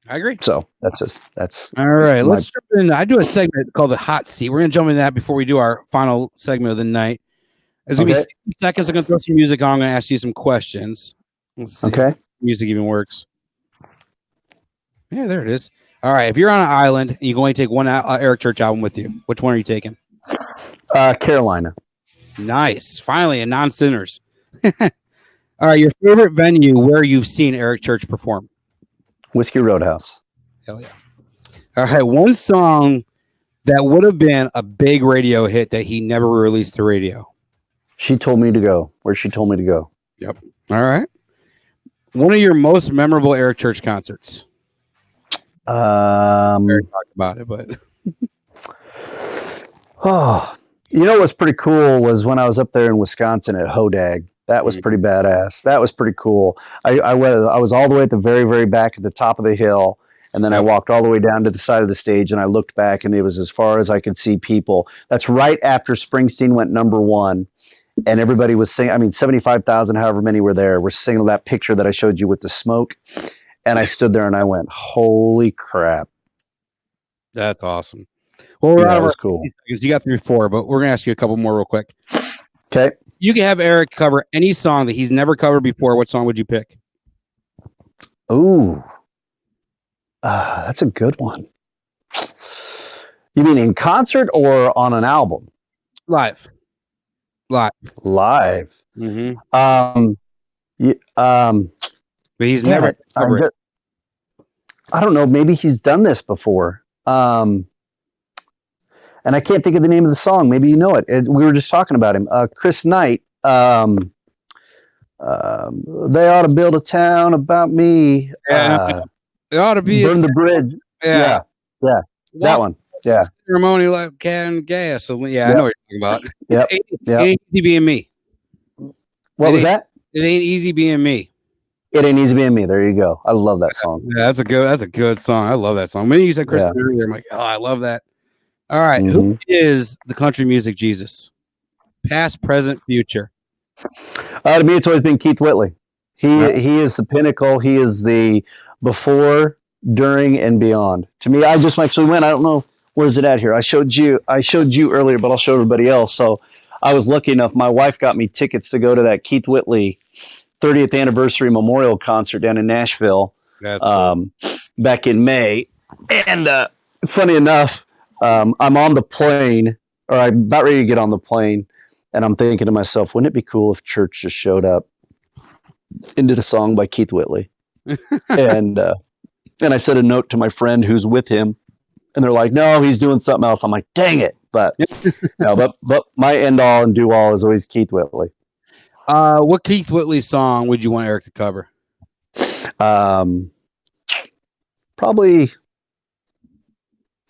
I agree. So that's all right. Let's jump in. I do a segment called the hot seat. We're going to jump into that before we do our final segment of the night. It's going to be 60 seconds. I'm going to throw some music on. I'm going to ask you some questions. Let's see if music even works. Yeah, there it is. All right. If you're on an island and you can only take one Eric Church album with you, which one are you taking? Carolina. Nice. Finally, a non-sinners. All right. Your favorite venue where you've seen Eric Church perform? Whiskey Roadhouse. Hell yeah. All right. One song that would have been a big radio hit that he never released to radio. She Told Me to Go. Where She Told Me to Go. Yep. All right. One of your most memorable Eric Church concerts. We already talked about it, but what's pretty cool was when I was up there in Wisconsin at Hodag. That was pretty badass. That was pretty cool. I was all the way at the very, very back at the top of the hill. And then I walked all the way down to the side of the stage and I looked back and it was as far as I could see people. That's right after Springsteen went #1 and everybody was singing. I mean, 75,000, however many were there, were singing that picture that I showed you with the smoke. And I stood there and I went, holy crap. That's awesome. Well, we're out of our cool. You got 3 or 4, but we're going to ask you a couple more real quick. Okay. You can have Eric cover any song that he's never covered before. What song would you pick? Ooh. That's a good one. You mean in concert or on an album? Live. Mm-hmm. But he's never covered it. I don't know. Maybe he's done this before. And I can't think of the name of the song. Maybe you know it. We were just talking about him. Chris Knight. They ought to build a town about me. It ought to be Burn the Bridge. Yeah. That one. Yeah. Ceremony like cat and gas. So yeah, I know what you're talking about. Yep. It ain't easy being me. What was that? It ain't easy being me. It ain't easy being me. There you go. I love that song. Yeah, that's a good song. I love that song. When you said Chris earlier, I'm like, oh, I love that. All right. Mm-hmm. Who is the country music Jesus? Past, present, future. To me, it's always been Keith Whitley. He is the pinnacle. He is the before, during, and beyond. To me, I just actually went. I don't know, where's it at here. I showed you earlier, but I'll show everybody else. So I was lucky enough. My wife got me tickets to go to that Keith Whitley 30th anniversary memorial concert down in Nashville back in May. And funny enough, I'm on the plane, or I'm about ready to get on the plane, and I'm thinking to myself, wouldn't it be cool if church just showed up and did a song by Keith Whitley? and I sent a note to my friend who's with him, and they're like, no, he's doing something else. I'm like, dang it. But but my end all and do all is always Keith Whitley. What Keith Whitley song would you want Eric to cover? Probably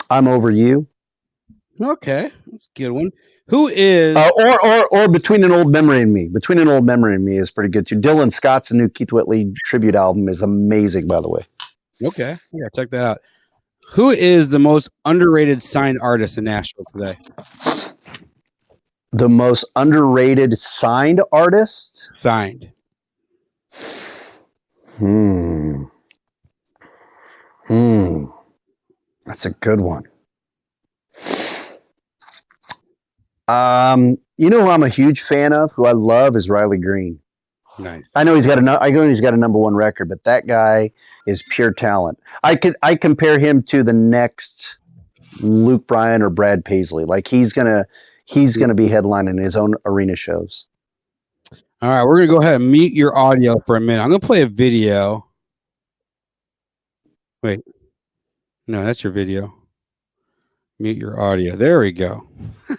I'm Over You. Okay, that's a good one. Who is or Between an Old Memory and Me. Between an Old Memory and Me is pretty good too. Dylan Scott's new Keith Whitley tribute album is amazing, by the way. Okay, yeah, check that out. Who is the most underrated signed artist in Nashville today? The most underrated signed artist? Signed. That's a good one. You know who I'm a huge fan of, who I love, is Riley Green. Nice. I know he's got a #1 record, but that guy is pure talent. I compare him to the next Luke Bryan or Brad Paisley. Like he's gonna be headlining his own arena shows. All right, we're gonna go ahead and mute your audio for a minute. I'm gonna play a video. Wait, no, that's your video. Mute your audio. There we go.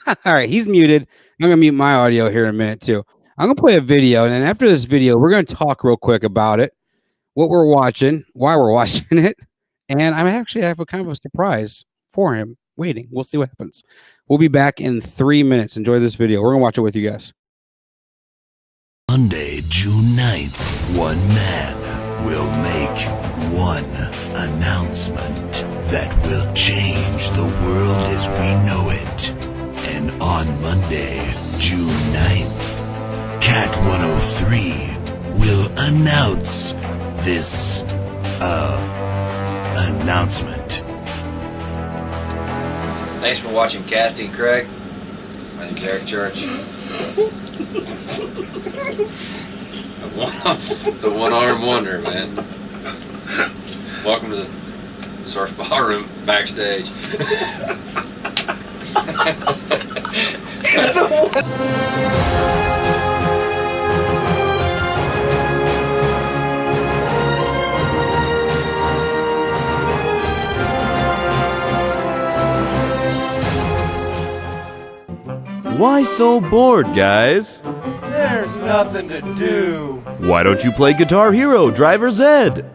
All right, he's muted. I'm going to mute my audio here in a minute, too. I'm going to play a video, and then after this video, we're going to talk real quick about it, what we're watching, why we're watching it, and I have a kind of a surprise for him waiting. We'll see what happens. We'll be back in 3 minutes. Enjoy this video. We're going to watch it with you guys. Monday, June 9th, one man will make one announcement that will change the world as we know it. And on Monday, June 9th, Cat 103 will announce this announcement. Thanks for watching Casty and Craig. My name's Eric Church. The one-armed wonder, man. Welcome to the Surf Ballroom backstage. Why so bored, guys? There's nothing to do. Why don't you play Guitar Hero Driver's Ed?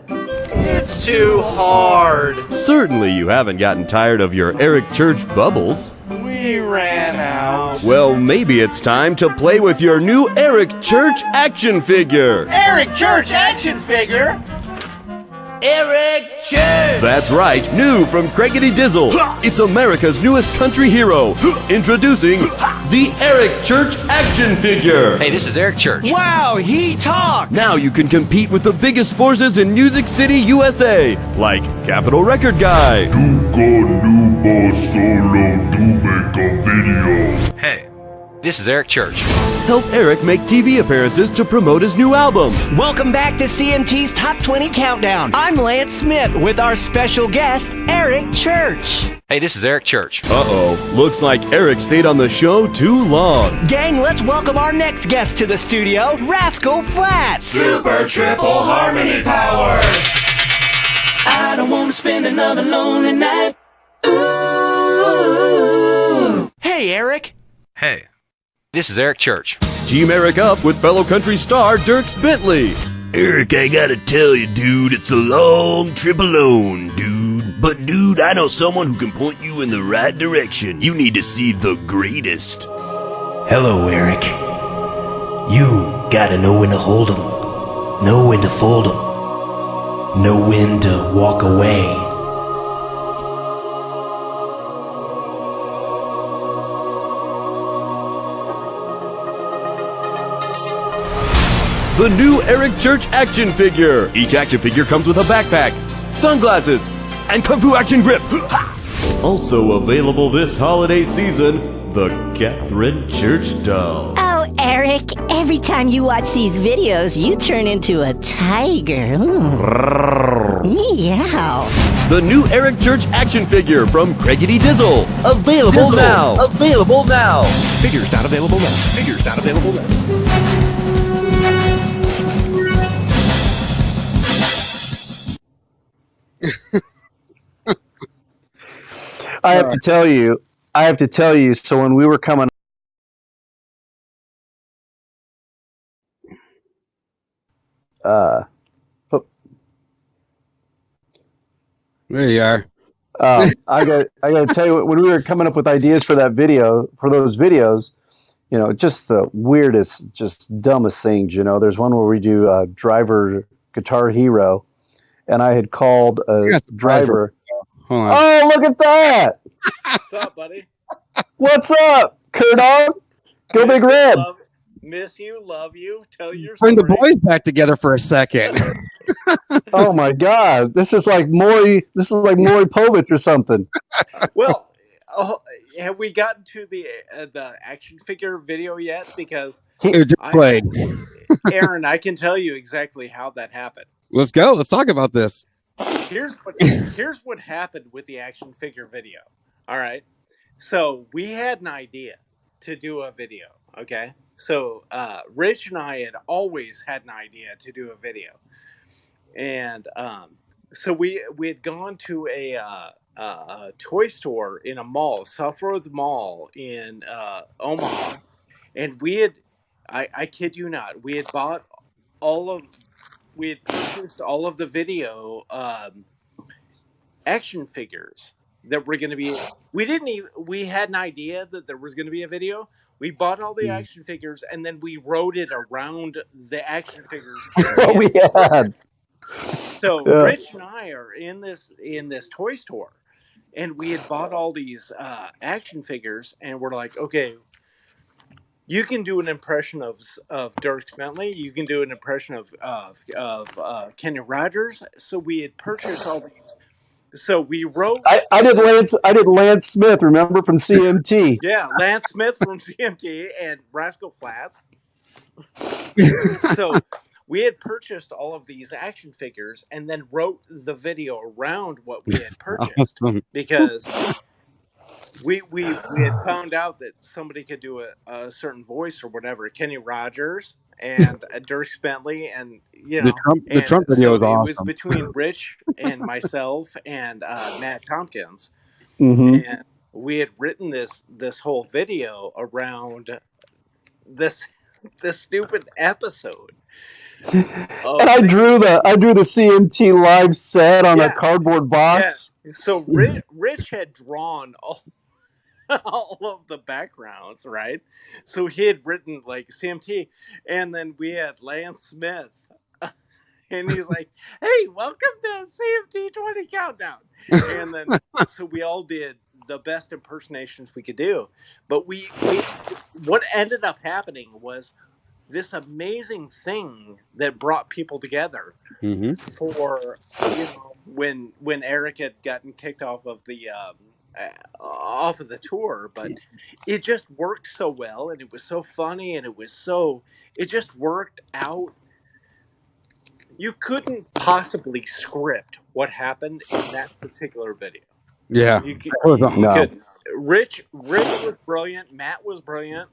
It's too hard. Certainly you haven't gotten tired of your Eric Church bubbles. We ran out. Well, maybe it's time to play with your new Eric Church action figure. Eric Church action figure? Eric Church! That's right, new from Craigity Dizzle. It's America's newest country hero. Introducing the Eric Church action figure. Hey, this is Eric Church. Wow, he talks! Now you can compete with the biggest forces in Music City, USA, like Capitol Record Guy. Hey, this is Eric Church. Help Eric make TV appearances to promote his new album. Welcome back to CMT's Top 20 Countdown. I'm Lance Smith with our special guest, Eric Church. Hey, this is Eric Church. Uh-oh, looks like Eric stayed on the show too long. Gang, let's welcome our next guest to the studio, Rascal Flatts. Super triple harmony power! I don't want to spend another lonely night. Ooh. Hey, Eric. Hey, this is Eric Church. Team Eric up with fellow country star Dierks Bentley. Eric, I gotta tell you, dude, it's a long trip alone, dude. But, dude, I know someone who can point you in the right direction. You need to see the greatest. Hello, Eric. You gotta know when to hold 'em, know when to fold 'em, know when to walk away. The new Eric Church action figure. Each action figure comes with a backpack, sunglasses, and Kung Fu action grip. Also available this holiday season, the Catherine Church doll. Oh, Eric, every time you watch these videos, you turn into a tiger. Meow. The new Eric Church action figure from Craigity Dizzle. Available now. Available now. Figures not available now. Figures not available now. I have to tell you, so when we were coming There you are. I got to tell you, when we were coming up with ideas for that video, for those videos, you know, just the weirdest, just dumbest things. You know, there's one where we do driver Guitar Hero, and I had called a driver. Oh, look at that! What's up, buddy? What's up, Kurdog? Go Big Red. Miss you, love you, tell your Bring story. the boys back together for a second. Oh my God, this is like Maury Povich or something. Well, have we gotten to the action figure video yet? Because Aaron, I can tell you exactly how that happened. Let's go. Let's talk about this. Here's what happened with the action figure video. All right, so we had an idea to do a video. Okay, so Rich and I had always had an idea to do a video, and so we had gone to a toy store in a mall, South Road Mall in Omaha, and we had, I kid you not, we had purchased all of the video action figures that were going to be. We had an idea that there was going to be a video. We bought all the action figures, and then we wrote it around the action figures. What we had. So Rich and I are in this toy store, and we had bought all these action figures, and we're like, okay, you can do an impression of Dierks Bentley. You can do an impression of Kenny Rogers. So we had purchased all these. So we wrote. I did Lance Smith. Remember from CMT? Yeah, Lance Smith from CMT and Rascal Flatts. So we had purchased all of these action figures and then wrote the video around what we had purchased because we had found out that somebody could do a certain voice or whatever, Kenny Rogers and Dierks Bentley, and you know the Trump video was awesome. It was between Rich and myself and Matt Tompkins, and we had written this whole video around this stupid episode. And I drew the CMT live set on a cardboard box. Yeah. So Rich had drawn all of the backgrounds, right? So he had written like CMT, and then we had Lance Smith, and he's like, "Hey, welcome to CMT 20 Countdown," and then so we all did the best impersonations we could do, but we what ended up happening was this amazing thing that brought people together for when Eric had gotten kicked off of the tour, but it just worked so well, and it was so funny, and it just worked out. You couldn't possibly script what happened in that particular video. Yeah, you couldn't. Rich was brilliant. Matt was brilliant.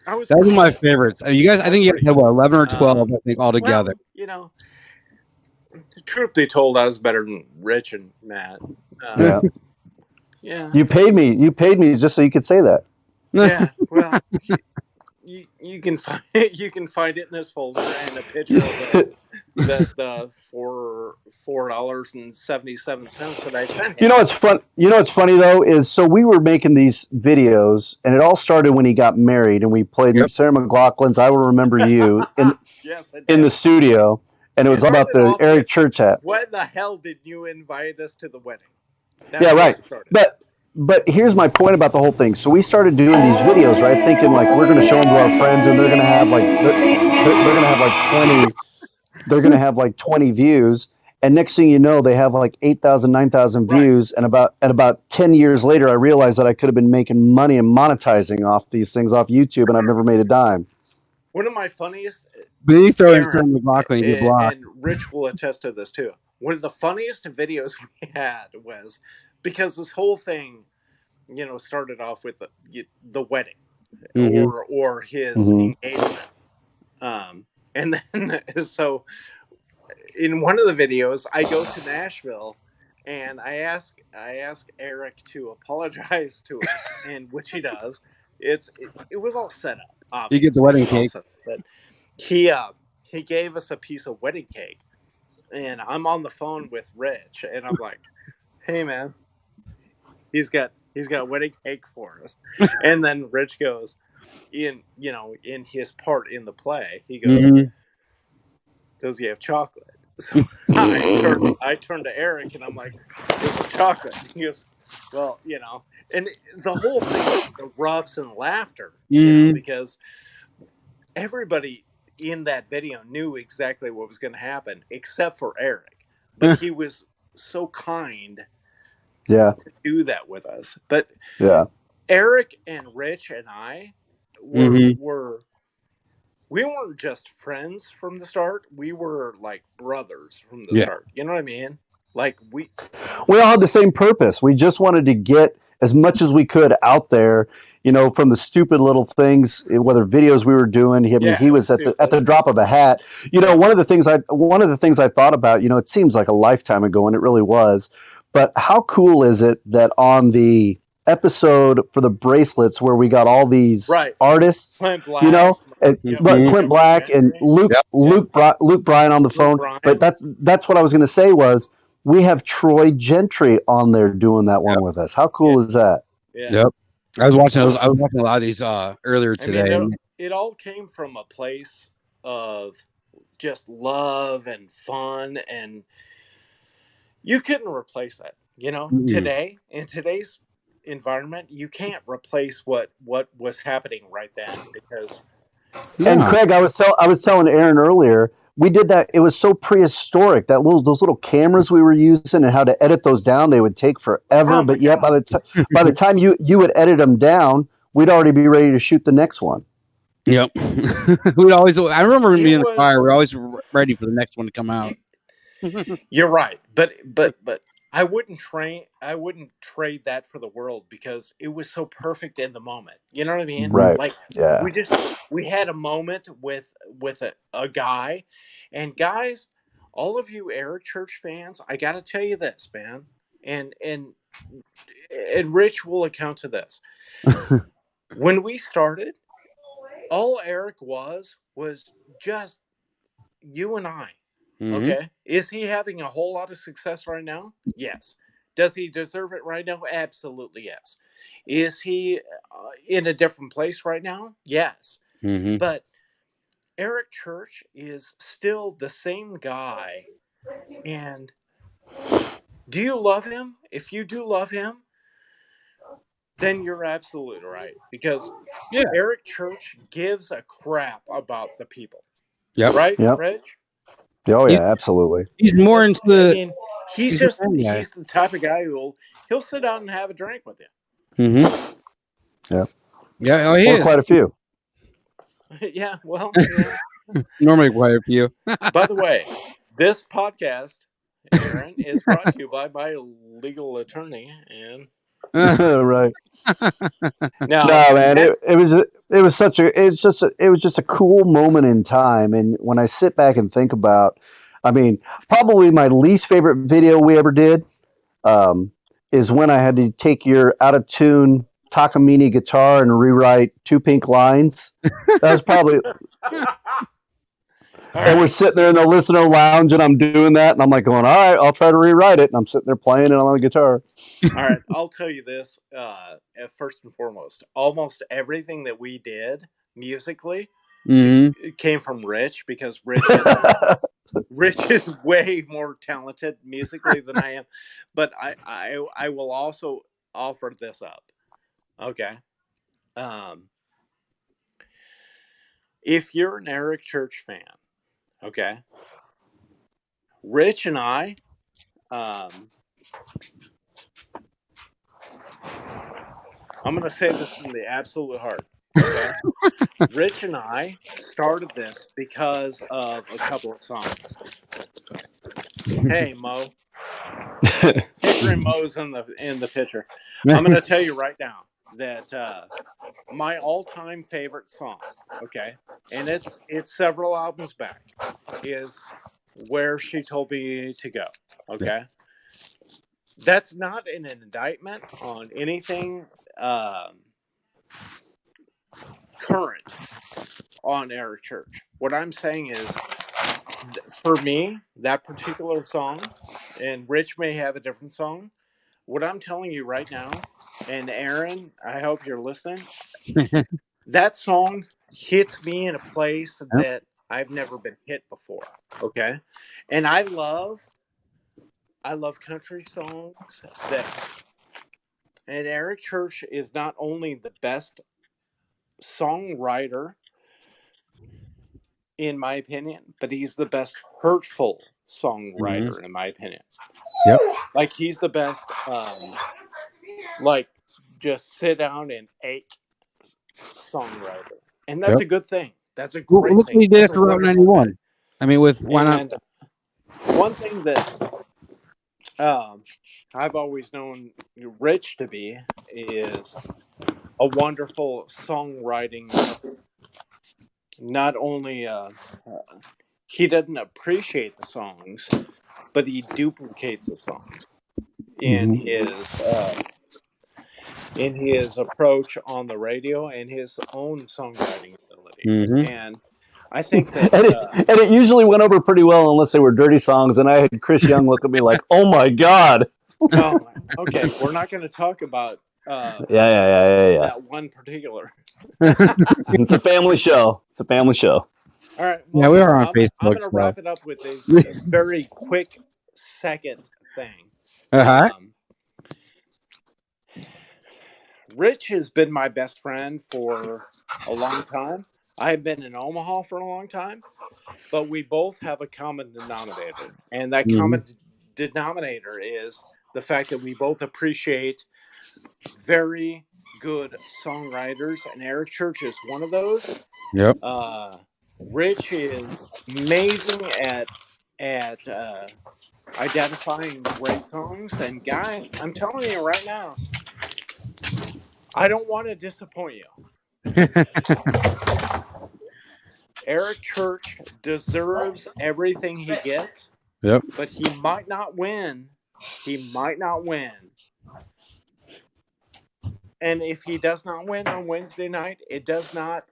That was my favorites. You guys, I think you guys had 11 or 12, I think, all together. Well, truth be told, I was better than Rich and Matt. Yeah. You paid me just so you could say that. Yeah. Well, you can find it. You can find it in this folder and a picture of the $4.77 that I sent him. You know what's fun? You know what's funny though is so we were making these videos, and it all started when he got married, and we played Sarah McLachlan's "I Will Remember You" in the studio, and it was all about the Eric Church hat. What the hell did you invite us to the wedding? Yeah, right. But here's my point about the whole thing. So we started doing these videos, right? Thinking like we're going to show them to our friends, and they're going to have like they're going to have like 20 views. And next thing you know, they have like 8,000, 9,000 views. And about 10 years later, I realized that I could have been making money and monetizing off these things off YouTube, and I've never made a dime. One of my funniest. But you throw in Sarah McLachlan, you get blocked. And Rich will attest to this too. One of the funniest videos we had was because this whole thing, started off with the wedding or his engagement. And then, so in one of the videos, I go to Nashville and I ask Eric to apologize to us, and which he does. It was all set up. Obviously. You get the wedding cake. But he gave us a piece of wedding cake, and I'm on the phone with Rich, and I'm like, "Hey, man, he's got wedding cake for us." And then Rich goes, in his part in the play, he goes, "Does he have chocolate?" So I turn to Eric, and I'm like, "There's chocolate." He goes, "Well, and the whole thing erupts in laughter, because everybody in that video knew exactly what was going to happen, except for Eric. But he was so kind to do that with us. But Eric and Rich and I we weren't just friends from the start. We were like brothers from the start. You know what I mean? Like we all had the same purpose. We just wanted to get as much as we could out there, from the stupid little things, whether videos we were doing. He was at the drop of a hat. One of the things I thought about, it seems like a lifetime ago, and it really was. But how cool is it that on the episode for the bracelets where we got all these artists, Clint Black, Clint Black and Luke Bryan on the phone. But that's what I was going to say was we have Troy Gentry on there doing that one with us. How cool is that? Yeah. Yep. I was watching a lot of these earlier today. It all came from a place of just love and fun, and you couldn't replace that. Today, in today's environment, you can't replace what was happening right then, because. And Craig, I was telling Aaron earlier, we did that. It was so prehistoric that those little cameras we were using and how to edit those down, they would take forever. But yet, by the time you would edit them down, we'd already be ready to shoot the next one. Yep. I remember being in the fire. We're always ready for the next one to come out. You're right, but I wouldn't trade that for the world, because it was so perfect in the moment. You know what I mean? Right. Like we had a moment with a guy, and guys, all of you Eric Church fans, I got to tell you this, man, and Rich will account to this. When we started, all Eric was just you and I. Okay. Is he having a whole lot of success right now? Yes. Does he deserve it right now? Absolutely yes. Is he in a different place right now? Yes. Mm-hmm. But Eric Church is still the same guy. And do you love him? If you do love him, then you're absolutely right. Because Eric Church gives a crap about the people. Yep. Right, Yep. Rich? Oh yeah, absolutely. He's more into the. I mean, he's the type of guy he'll sit down and have a drink with you. Mm-hmm. Yeah. Yeah. Oh, he or is. quite a few. Yeah. Well. Yeah. Normally quite a few. By the way, this podcast, Aaron, is brought to you by my legal attorney and. Right. No, man, it was just a cool moment in time. And when I sit back and think about, I mean, probably my least favorite video we ever did is when I had to take your out of tune Takamine guitar and rewrite Two Pink Lines. That was probably. And we're sitting there in the listener lounge, and I'm doing that, and I'm like going, all right, I'll try to rewrite it. And I'm sitting there playing it on the guitar. All right, I'll tell you this, first and foremost, almost everything that we did musically it came from Rich, because Rich is way more talented musically than I am. But I will also offer this up. Okay. If you're an Eric Church fan, okay, Rich and I, I'm going to say this from the absolute heart. Okay? Rich and I started this because of a couple of songs. Hey, Mo. Hickory Mo's in the picture. I'm going to tell you right now that my all-time favorite song, okay, and it's several albums back, is Where She Told Me to Go, okay? That's not an indictment on anything current on Eric Church. What I'm saying is, for me, that particular song, and Rich may have a different song, what I'm telling you right now, and Aaron, I hope you're listening, that song hits me in a place that I've never been hit before, okay? And I love country songs and Eric Church is not only the best songwriter, in my opinion, but he's the best hurtful songwriter, in my opinion. Yep. Like, he's the best, like, just sit down and ache songwriter. And that's a good thing. That's a great thing. Look what he did after Route 91. I mean, why not? One thing that I've always known Rich to be is a wonderful songwriting. Not only he doesn't appreciate the songs, but he duplicates the songs in his approach on the radio and his own songwriting ability. And I think that and it usually went over pretty well unless they were dirty songs. And I had Chris Young look at me like, "Oh my God." Okay, we're not going to talk about that one particular. It's a family show. It's a family show. All right. Well, we are on Facebook. I'm going to wrap it up with a very quick second thing. Rich has been my best friend for a long time. I've been in Omaha for a long time, but we both have a common denominator. And that common denominator is the fact that we both appreciate very good songwriters, and Eric Church is one of those. Yep. Rich is amazing at identifying great songs. And guys, I'm telling you right now, I don't want to disappoint you. Eric Church deserves everything he gets. Yep. But he might not win. And if he does not win on Wednesday night, it does not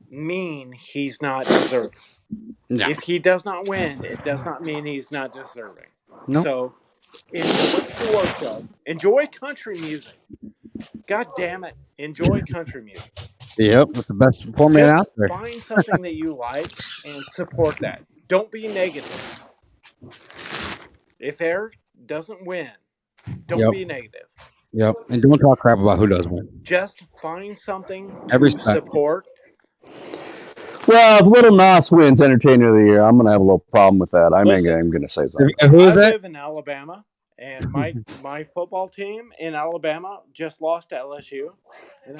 mean he's not deserving. No. If he does not win, it does not mean he's not deserving. Nope. So enjoy worship, enjoy country music. God damn it, enjoy country music. Yep, that's the best format Just out there. find something that you like and support that. Don't be negative. If Eric doesn't win, don't be negative. Yep, and don't talk crap about who does win. Just find something Every to support. Well, if Little Nas wins Entertainer of the Year, I'm going to have a little problem with that. I'm going to say something. Who is I that? live in Alabama, and my football team in Alabama just lost to LSU. And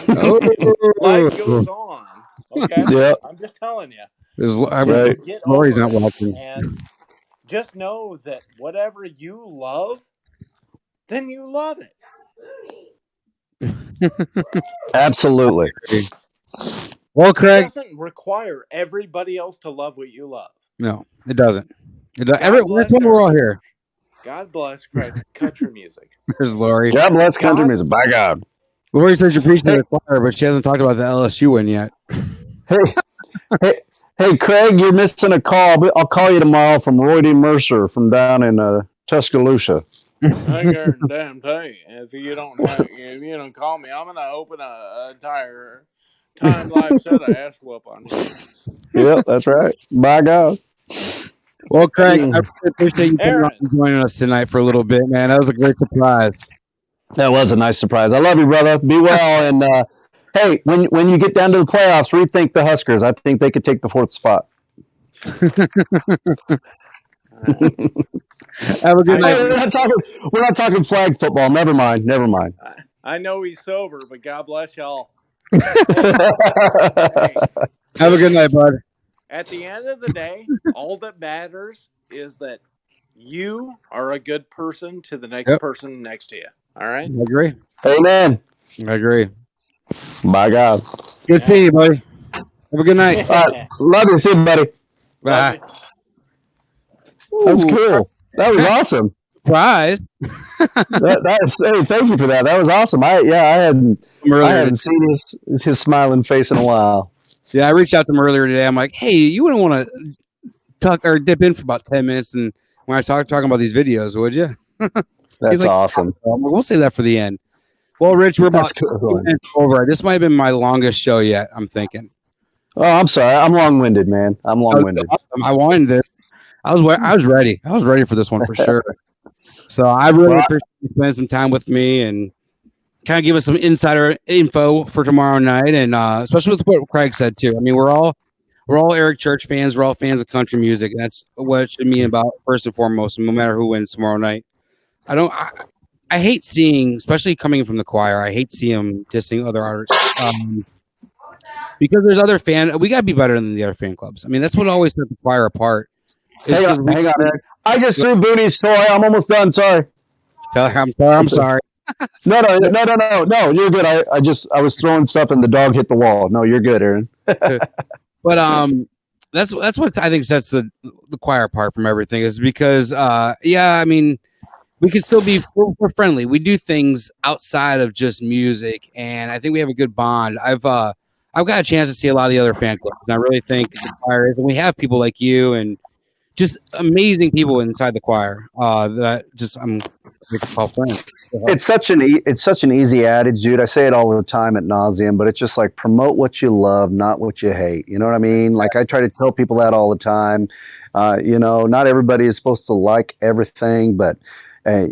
life goes on. Okay, Yeah. I'm just telling you. Right. Lori's not watching. And just know that whatever you love, then you love it. Absolutely. Well, Craig, it doesn't require everybody else to love what you love. No, it doesn't. We're all here. God bless country music. There's Lori. God bless country music. By God. Lori says you're preaching to the choir, but she hasn't talked about the LSU win yet. Hey, Craig, you're missing a call. I'll call you tomorrow from Roy D. Mercer from down in Tuscaloosa. I damn tell you, if you don't call me, I'm gonna open a entire time life set of ass whoop on you. Yep, that's right. By God. Well, Craig, I really appreciate you coming on and joining us tonight for a little bit, man. That was a great surprise. That was a nice surprise. I love you, brother. Be well, and hey, when you get down to the playoffs, rethink the Huskers. I think they could take the 4th spot. Have a good night. We're not talking flag football. Never mind. I know he's sober, but God bless y'all. Have a good night, bud. At the end of the day, all that matters is that you are a good person to the next person next to you. All right? I agree. Amen. I agree. By God. Good seeing you, buddy. Have a good night. All right. Love you. See you, buddy. Bye. That was cool. That was awesome. Surprise. Hey, thank you for that. That was awesome. I hadn't seen his smiling face in a while. Yeah, I reached out to him earlier today. I'm like, hey, you wouldn't want to talk or dip in for about 10 minutes and when I talking about these videos, would you? That's awesome. We'll save that for the end. Well, Rich, we're about 2 minutes over. This might have been my longest show yet, I'm thinking. Oh, I'm sorry. I'm long-winded, man. I'm long-winded. Awesome. I wanted this. I was ready. I was ready for this one for sure. So I really appreciate you spending some time with me and kind of give us some insider info for tomorrow night, and especially with what Craig said too. I mean, we're all Eric Church fans. We're all fans of country music, and that's what it should mean about first and foremost. No matter who wins tomorrow night, I hate seeing, especially coming from the choir. I hate seeing them dissing other artists because there's other we gotta be better than the other fan clubs. I mean, that's what always set the choir apart. Hang on, Eric. I just threw Booney's toy. I'm almost done. Sorry. Tell her I'm sorry. No. You're good. I was throwing stuff and the dog hit the wall. No, you're good, Aaron. But that's what I think sets the choir apart from everything is because I mean, we can still be we're friendly. We do things outside of just music, and I think we have a good bond. I've got a chance to see a lot of the other fan clubs, and I really think the choir is, and we have people like you and just amazing people inside the choir that I'm call friends. It's such an easy adage, dude. I say it all the time at nauseum, but it's just like promote what you love, not what you hate. You know what I mean? Like I try to tell people that all the time. Not everybody is supposed to like everything, but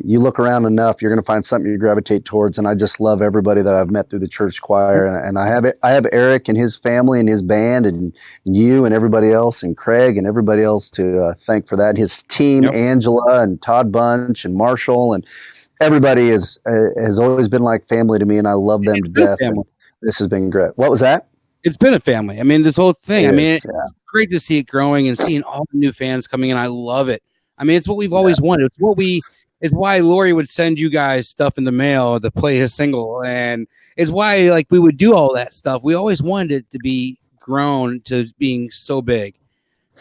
you look around enough, you're going to find something you gravitate towards. And I just love everybody that I've met through the church choir. And I have Eric and his family and his band and you and everybody else and Craig and everybody else to thank for that. His team, Angela and Todd Bunch and Marshall and everybody has always been like family to me. And I love them to death. This has been great. What was that? It's been a family. I mean, this whole thing, it's great to see it growing and seeing all the new fans coming in. I love it. I mean, it's what we've always wanted. It's why Lori would send you guys stuff in the mail to play his single, and it's why we would do all that stuff. We always wanted it to be grown to being so big.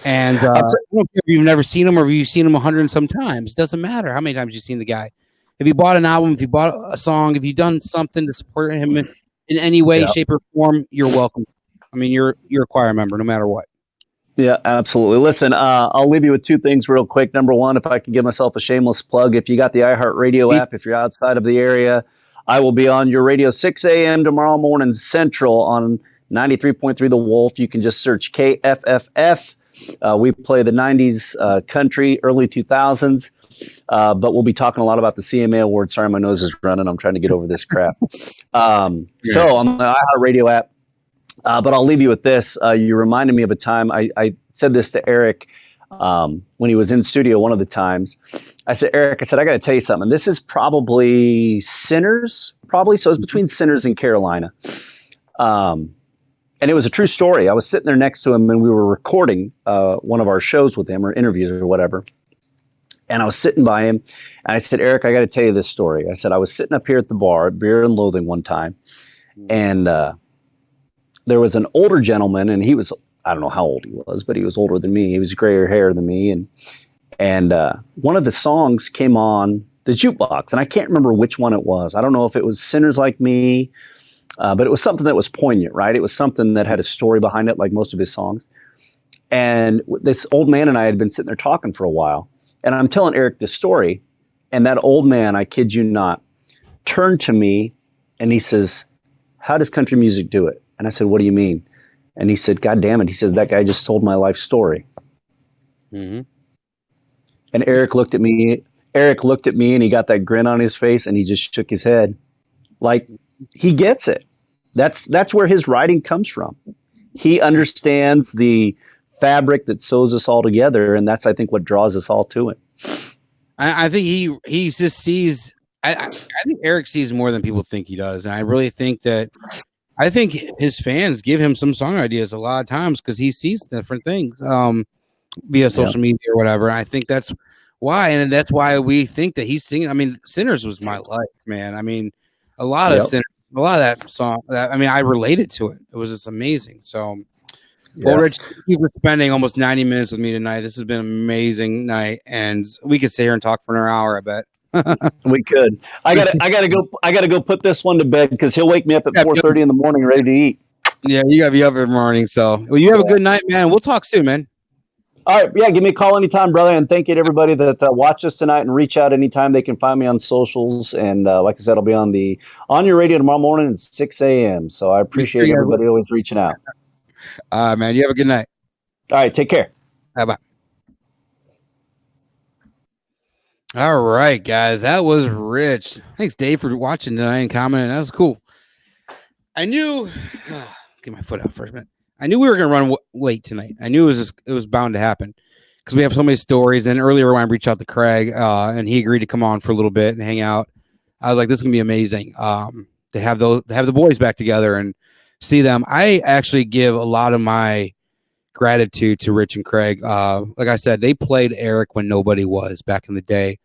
And I don't care if you've never seen him or if you've seen him 100 and some times. It doesn't matter how many times you've seen the guy. If you bought an album, if you bought a song, if you've done something to support him in any way, shape, or form, you're welcome. I mean, you're a choir member no matter what. Yeah, absolutely. Listen, I'll leave you with two things real quick. Number one, if I can give myself a shameless plug, if you got the iHeartRadio app, if you're outside of the area, I will be on your radio 6 a.m. tomorrow morning Central on 93.3 The Wolf. You can just search KFFF. We play the 90s country, early 2000s, but we'll be talking a lot about the CMA Awards. Sorry, my nose is running. I'm trying to get over this crap. So on the iHeartRadio app, but I'll leave you with this. You reminded me of a time I said this to Eric when he was in studio one of the times. I said, Eric, I got to tell you something. This is probably Sinners, So it's between Sinners and Carolina. And it was a true story. I was sitting there next to him and we were recording one of our shows with him or interviews or whatever. And I was sitting by him and I said, Eric, I got to tell you this story. I said, I was sitting up here at the bar at Beer and Loathing one time. And there was an older gentleman and he was, I don't know how old he was, but he was older than me. He was grayer hair than me. And one of the songs came on the jukebox and I can't remember which one it was. I don't know if it was Sinners Like Me, but it was something that was poignant, right? It was something that had a story behind it, like most of his songs. And this old man and I had been sitting there talking for a while. And I'm telling Eric this story. And that old man, I kid you not, turned to me and he says, how does country music do it? And I said, what do you mean? And he said, God damn it. He says, that guy just told my life story. Mm-hmm. And Eric looked at me and he got that grin on his face and he just shook his head. Like, he gets it. That's where his writing comes from. He understands the fabric that sews us all together. And that's, I think, what draws us all to it. I think he just sees, I think Eric sees more than people think he does. And I really think that, I think his fans give him some song ideas a lot of times because he sees different things via social media or whatever. I think that's why, and that's why we think that he's singing. I mean, Sinners was my life, man. I mean, a lot of Sinners, a lot of that song. I related to it. It was just amazing. So, well, Rich, thank you for spending almost 90 minutes with me tonight. This has been an amazing night, and we could sit here and talk for an hour, I bet. We could. I gotta go put this one to bed because he'll wake me up at 4:30 in the morning ready to eat. Yeah, you gotta be up every morning. So, well, you have a good night, man. We'll talk soon, man. All right, yeah, give me a call anytime, brother. And thank you to everybody that watched us tonight and reach out anytime. They can find me on socials. And like I said, I'll be on your radio tomorrow morning at 6 a.m. So I appreciate everybody always reaching out. Man, you have a good night. All right, take care. Bye. All right, guys, that was Rich. Thanks, Dave, for watching tonight and commenting. That was cool. I knew. Get my foot out for a minute. I knew we were going to run late tonight. I knew it was bound to happen because we have so many stories. And earlier when I reached out to Craig and he agreed to come on for a little bit and hang out, I was like, this is going to be amazing to have the boys back together and see them. I actually give a lot of my gratitude to Rich and Craig. Like I said, they played Eric when nobody was back in the day.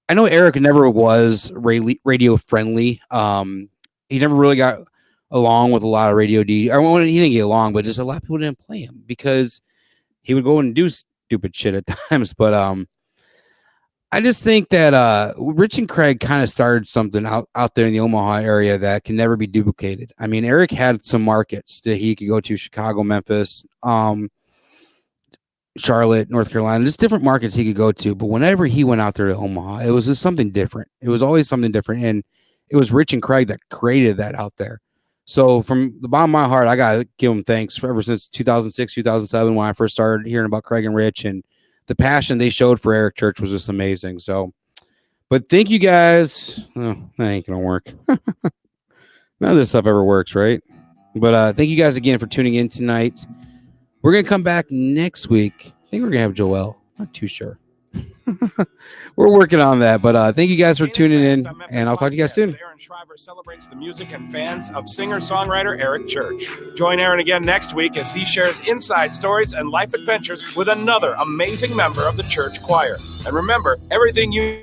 I know Eric never was radio friendly. He never really got along with a lot of radio D. He didn't get along, but just a lot of people didn't play him because he would go and do stupid shit at times. But I just think that Rich and Craig kind of started something out there in the Omaha area that can never be duplicated. I mean, Eric had some markets that he could go to: Chicago, Memphis, Charlotte, North Carolina, just different markets he could go to. But whenever he went out there to Omaha, it was just something different. It was always something different. And it was Rich and Craig that created that out there. So from the bottom of my heart, I got to give them thanks for ever since 2006, 2007, when I first started hearing about Craig and Rich, and the passion they showed for Eric Church was just amazing. So, but thank you guys. Oh, that ain't going to work. None of this stuff ever works, right? But thank you guys again for tuning in tonight. We're going to come back next week. I think we're going to have Joel. Not too sure. We're working on that. But thank you guys for tuning in, and I'll talk to you guys soon. Aaron Shriver celebrates the music and fans of singer-songwriter Eric Church. Join Aaron again next week as he shares inside stories and life adventures with another amazing member of the church choir. And remember, everything you